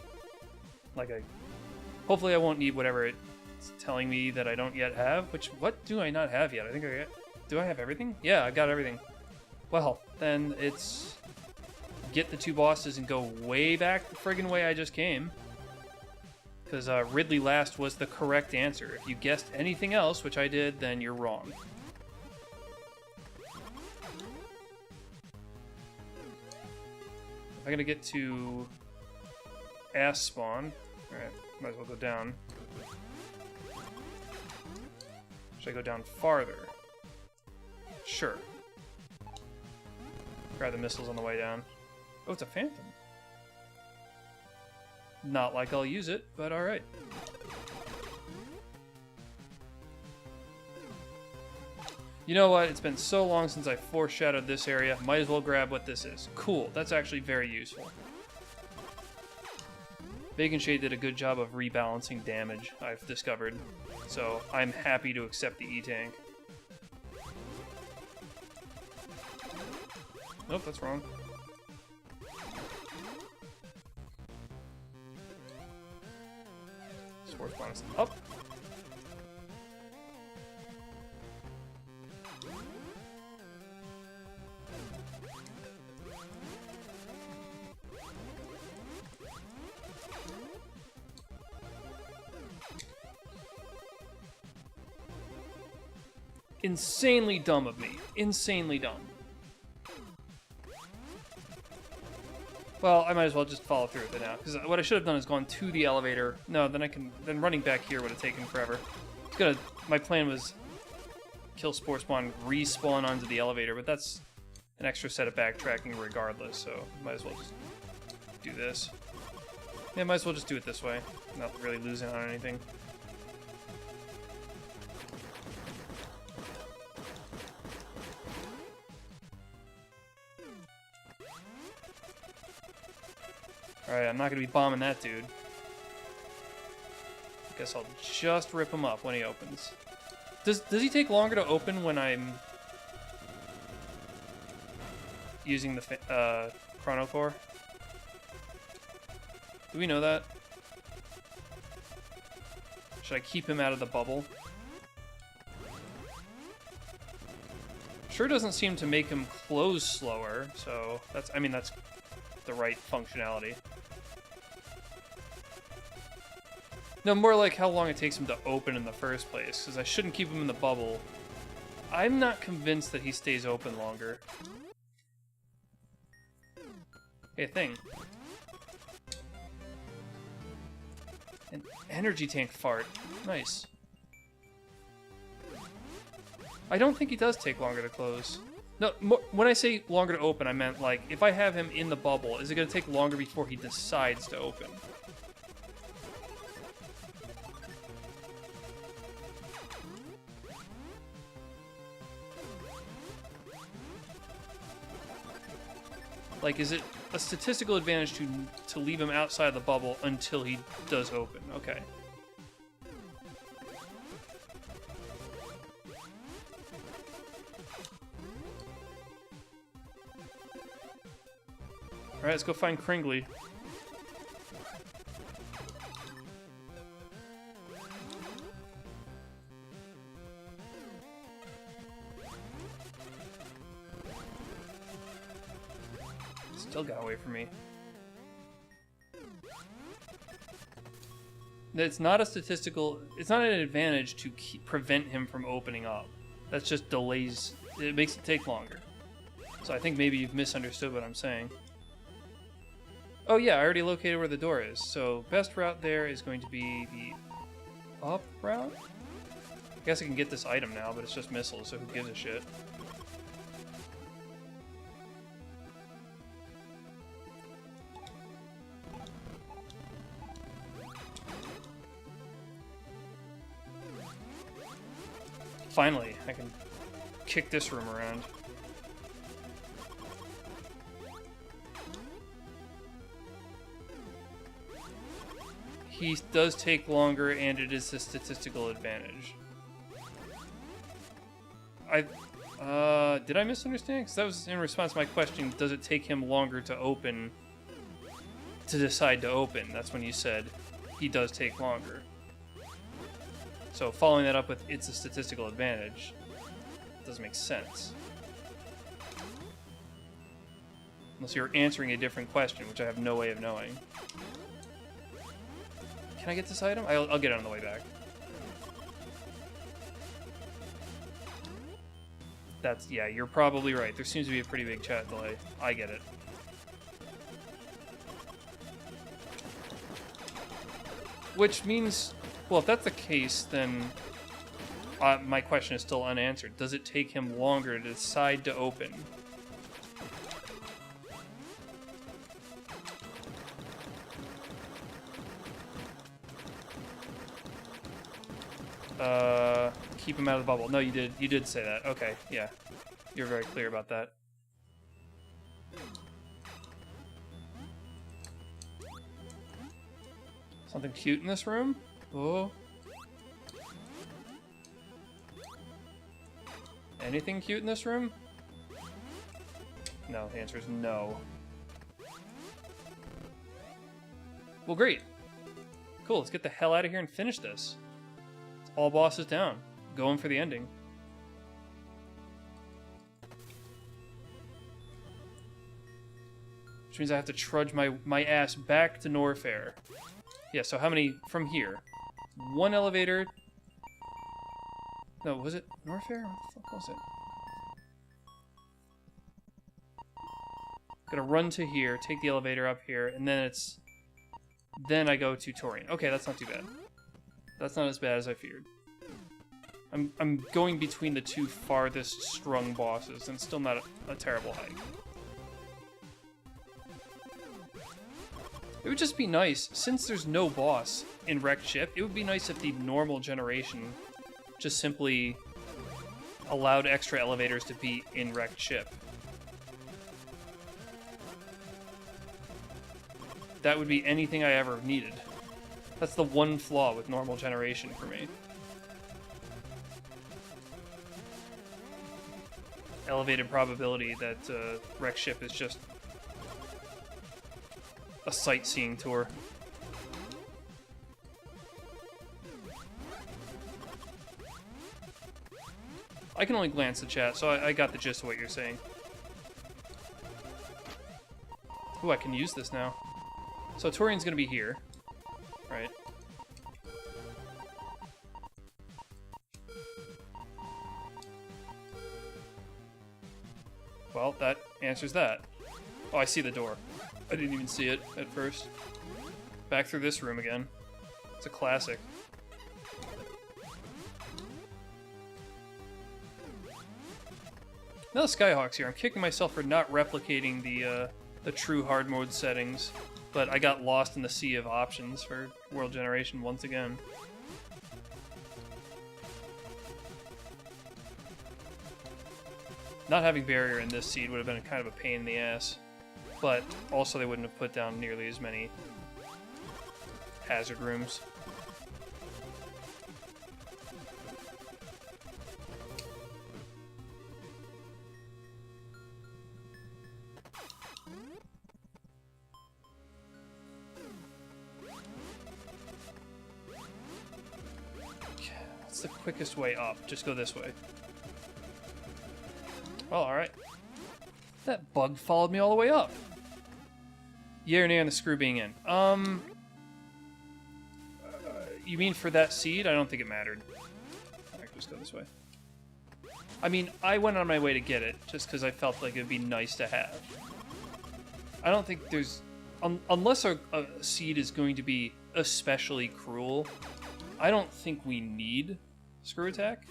Hopefully I won't need whatever it's telling me that I don't yet have. What do I not have yet? I think do I have everything? Yeah, I've got everything. Well, then it's get the 2 bosses and go way back the friggin' way I just came. Because Ridley last was the correct answer. If you guessed anything else, which I did, then you're wrong. I'm gonna get to ass spawn. Alright, might as well go down. Should I go down farther? Sure. Grab the missiles on the way down. Oh, it's a phantom. Not like I'll use it, but alright. You know what? It's been so long since I foreshadowed this area. Might as well grab what this is. Cool. That's actually very useful. Bacon Shade did a good job of rebalancing damage, I've discovered. So I'm happy to accept the E-Tank. Nope, that's wrong. Sports bonus up. Insanely dumb of me. Insanely dumb. Well, I might as well just follow through with it now. Because what I should have done is gone to the elevator. No, then running back here would have taken forever. My plan was kill Spore Spawn, respawn onto the elevator, but that's an extra set of backtracking regardless, so might as well just do this. Yeah, might as well just do it this way. Not really losing on anything. Alright, I'm not gonna be bombing that dude. Guess I'll just rip him up when he opens. Does he take longer to open when I'm using the Chrono Core? Do we know that? Should I keep him out of the bubble? Sure doesn't seem to make him close slower, so that's the right functionality. No, more like how long it takes him to open in the first place, because I shouldn't keep him in the bubble. I'm not convinced that he stays open longer. Hey, thing. An energy tank fart. Nice. I don't think he does take longer to close. No, when I say longer to open, I meant, like, if I have him in the bubble, is it going to take longer before he decides to open? Like, is it a statistical advantage to leave him outside the bubble until he does open? Okay. Alright, let's go find Kringley. Still got away from me. It's not a statistical... It's not an advantage to prevent him from opening up. That's just delays... It makes it take longer. So I think maybe you've misunderstood what I'm saying. Oh yeah, I already located where the door is. So best route there is going to be the up route? I guess I can get this item now, but it's just missiles, so who gives a shit? Finally, I can kick this room around. He does take longer, and it is a statistical advantage. Did I misunderstand? Because that was in response to my question, does it take him longer to open, to decide to open? That's when you said he does take longer. So following that up with it's a statistical advantage doesn't make sense. Unless you're answering a different question, which I have no way of knowing. Can I get this item? I'll get it on the way back. Yeah, you're probably right. There seems to be a pretty big chat delay. I get it. Which means, well, if that's the case, then my question is still unanswered. Does it take him longer to decide to open? Keep him out of the bubble. No, you did. You did say that. Okay, yeah. You're very clear about that. Something cute in this room? Oh. Anything cute in this room? No, the answer is no. Well, great. Cool, let's get the hell out of here and finish this. All bosses down. Going for the ending. Which means I have to trudge my ass back to Norfair. Yeah, so how many from here? One elevator. No, was it Norfair? What the fuck was it? Gonna run to here, take the elevator up here, and then it's... Then I go to Torian. Okay, that's not too bad. That's not as bad as I feared. I'm going between the two farthest strung bosses, and still not a terrible hike. It would just be nice, since there's no boss in Wrecked Ship, it would be nice if the normal generation just simply allowed extra elevators to be in Wrecked Ship. That would be anything I ever needed. That's the one flaw with normal generation for me. Elevated probability that Wrecked Ship is just a sightseeing tour. I can only glance the chat, so I got the gist of what you're saying. Ooh, I can use this now. So Torian's gonna be here, right? Well, that answers that. Oh, I see the door. I didn't even see it at first. Back through this room again. It's a classic. Now the Skyhawk's here. I'm kicking myself for not replicating the true hard mode settings, but I got lost in the sea of options for World Generation once again. Not having barrier in this seed would have been kind of a pain in the ass, but also they wouldn't have put down nearly as many hazard rooms. What's the quickest way up? Just go this way. Well, alright. That bug followed me all the way up. Yay or nay on the screw being in? You mean for that seed? I don't think it mattered. I can just go this way. I mean, I went on my way to get it, just because I felt like it would be nice to have. I don't think there's... unless a seed is going to be especially cruel, I don't think we need screw attack.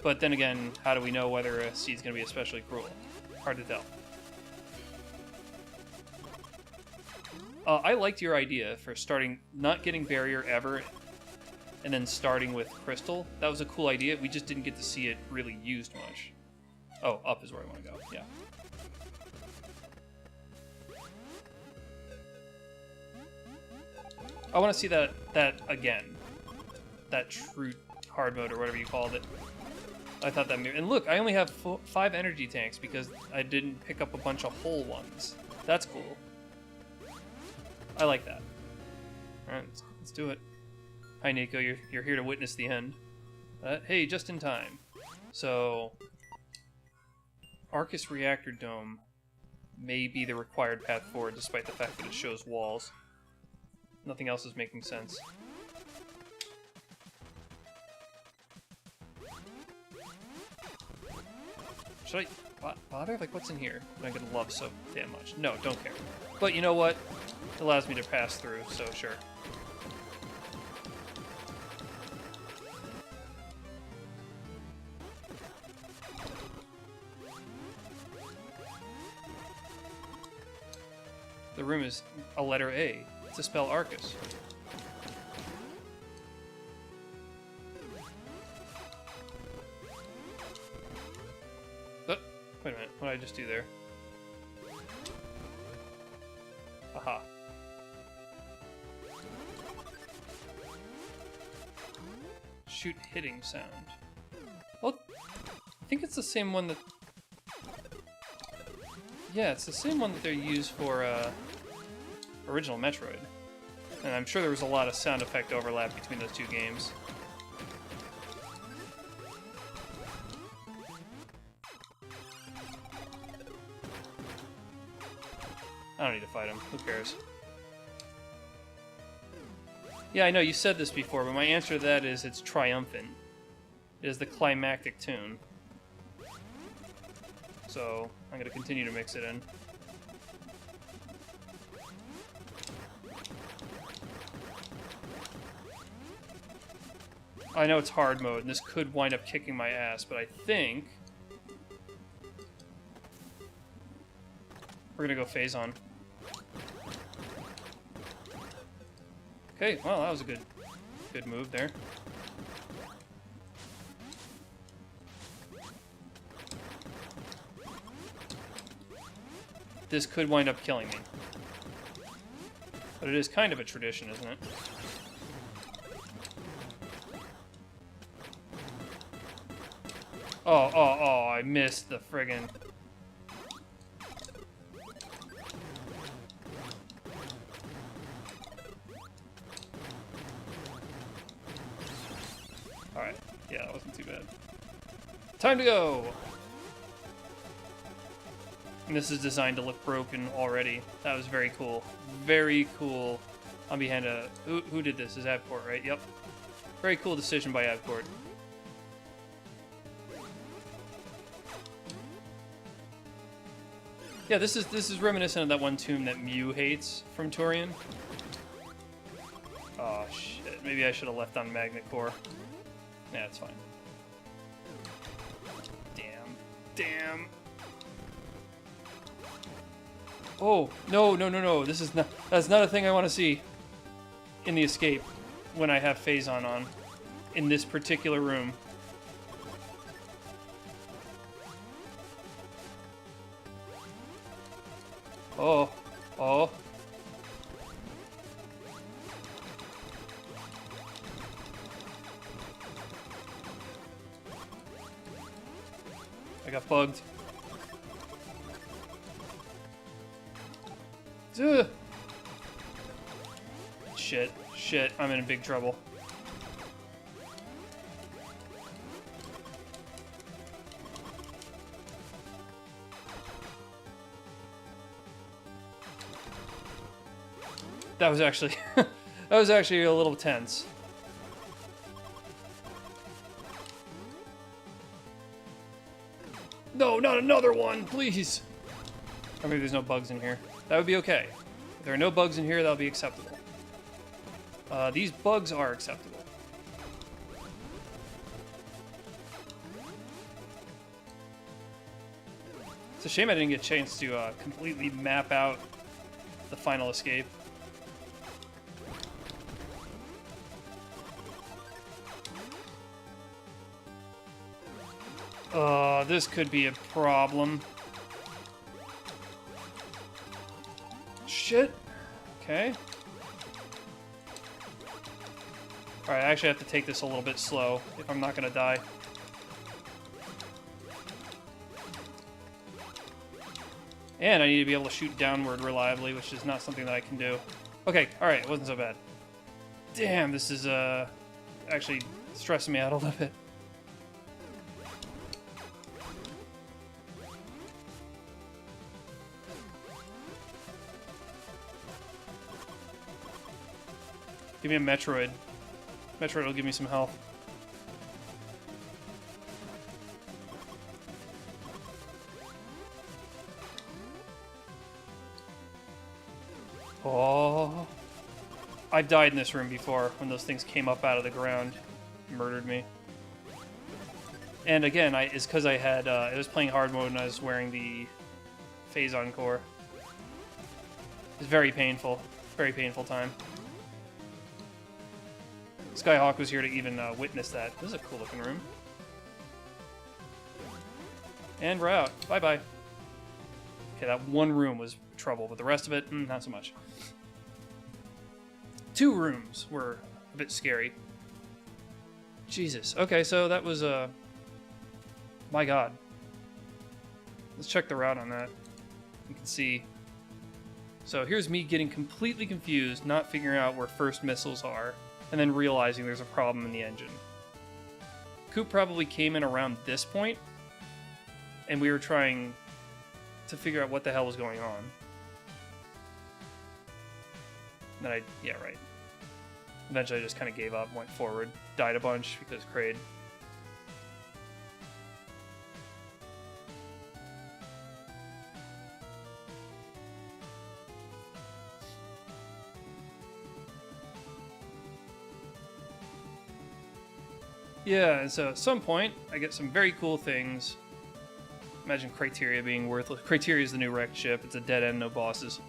But then again, how do we know whether a seed's going to be especially cruel? Hard to tell. I liked your idea for starting not getting barrier ever and then starting with Crystal. That was a cool idea. We just didn't get to see it really used much. Oh, up is where I want to go. Yeah. I want to see that again. That true hard mode or whatever you called it. I thought that maybe... And look, I only have 5 energy tanks because I didn't pick up a bunch of whole ones. That's cool. I like that. Alright, let's do it. Hi, Nico. You're here to witness the end. Hey, just in time. So... Arcus Reactor Dome may be the required path forward, despite the fact that it shows walls. Nothing else is making sense. Should I bother? Like, what's in here that I'm gonna love so damn much? No, don't care. But you know what? It allows me to pass through, so sure. The room is a letter A to spell Arcus. Wait a minute, what did I just do there? Aha. Shoot hitting sound. Well, I think it's the same one that... Yeah, it's the same one that they use for original Metroid. And I'm sure there was a lot of sound effect overlap between those two games. I don't need to fight him. Who cares? Yeah, I know, you said this before, but my answer to that is it's triumphant. It is the climactic tune. So, I'm going to continue to mix it in. I know it's hard mode, and this could wind up kicking my ass, but I think... we're going to go phase on. Okay, well, that was a good move there. This could wind up killing me. But it is kind of a tradition, isn't it? Oh, I missed the friggin'... Alright, yeah, that wasn't too bad. Time to go! And this is designed to look broken already. That was very cool. Very cool on behind a... Who did this? Is Abcourt, right? Yep. Very cool decision by Abcourt. Yeah, this is reminiscent of that one tomb that Mew hates from Turian. Oh, shit. Maybe I should have left on Magnet Core. Yeah, it's fine. Damn. Oh, no. That's not a thing I want to see in the escape when I have Phazon on in this particular room. Oh. I got bugged. Ugh. Shit, I'm in big trouble. That was actually that was actually a little tense. No, not another one, please. Or maybe there's no bugs in here. That would be okay. If there are no bugs in here, that'll be acceptable. These bugs are acceptable. It's a shame I didn't get a chance to completely map out the final escape. This could be a problem. Shit. Okay. Alright, I actually have to take this a little bit slow if I'm not gonna die. And I need to be able to shoot downward reliably, which is not something that I can do. Okay, alright, it wasn't so bad. Damn, this is actually stressing me out a little bit. Give me a Metroid. Metroid will give me some health. Oh. I've died in this room before when those things came up out of the ground. Murdered me. And again, it's because I had, it was playing hard mode and I was wearing the Phase Encore. It was very painful. Very painful time. Skyhawk was here to even witness that. This is a cool looking room. And we're out. Bye-bye. Okay, that one room was trouble, but the rest of it, not so much. 2 rooms were a bit scary. Jesus. Okay, so that was, my god. Let's check the route on that. You can see. So here's me getting completely confused, not figuring out where first missiles are, and then realizing there's a problem in the engine. Coop probably came in around this point, and we were trying to figure out what the hell was going on. Then yeah, right. Eventually I just kind of gave up, went forward, died a bunch because Kraid. Yeah, and so at some point, I get some very cool things. Imagine Criteria being worthless. Criteria is the new wrecked ship. It's a dead end, no bosses.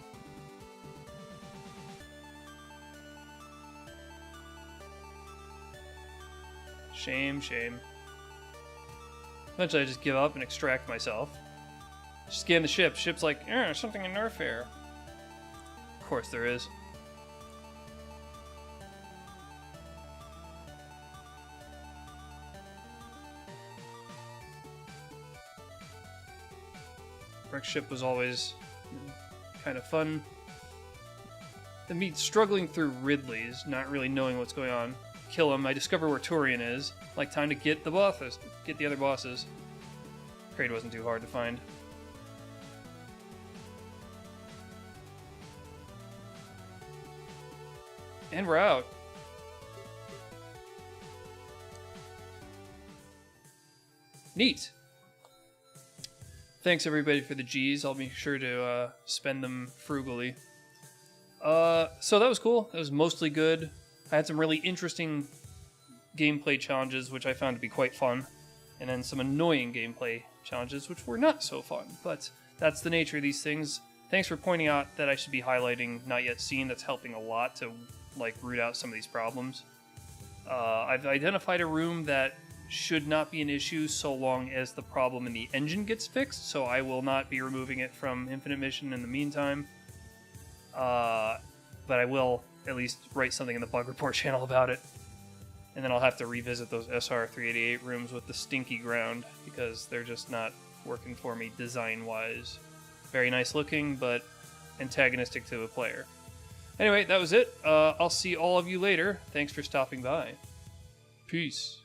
Shame, shame. Eventually I just give up and extract myself. Scan the ship. Ship's like, there's something in Nerf Air. Of course there is. Wrecked ship was always kind of fun. Then me struggling through Ridley's, not really knowing what's going on. Kill him. I discover where Turian is. Like, time to get the bosses. Get the other bosses. Kraid wasn't too hard to find. And we're out. Neat. Thanks everybody for the G's. I'll make sure to spend them frugally. So that was cool. That was mostly good. I had some really interesting gameplay challenges, which I found to be quite fun. And then some annoying gameplay challenges, which were not so fun. But that's the nature of these things. Thanks for pointing out that I should be highlighting Not Yet Seen. That's helping a lot to, like, root out some of these problems. I've identified a room that should not be an issue so long as the problem in the engine gets fixed, so I will not be removing it from Infinite Mission in the meantime. But I will at least write something in the bug report channel about it. And then I'll have to revisit those SR-388 rooms with the stinky ground, because they're just not working for me design-wise. Very nice looking, but antagonistic to the player. Anyway, that was it. I'll see all of you later. Thanks for stopping by. Peace.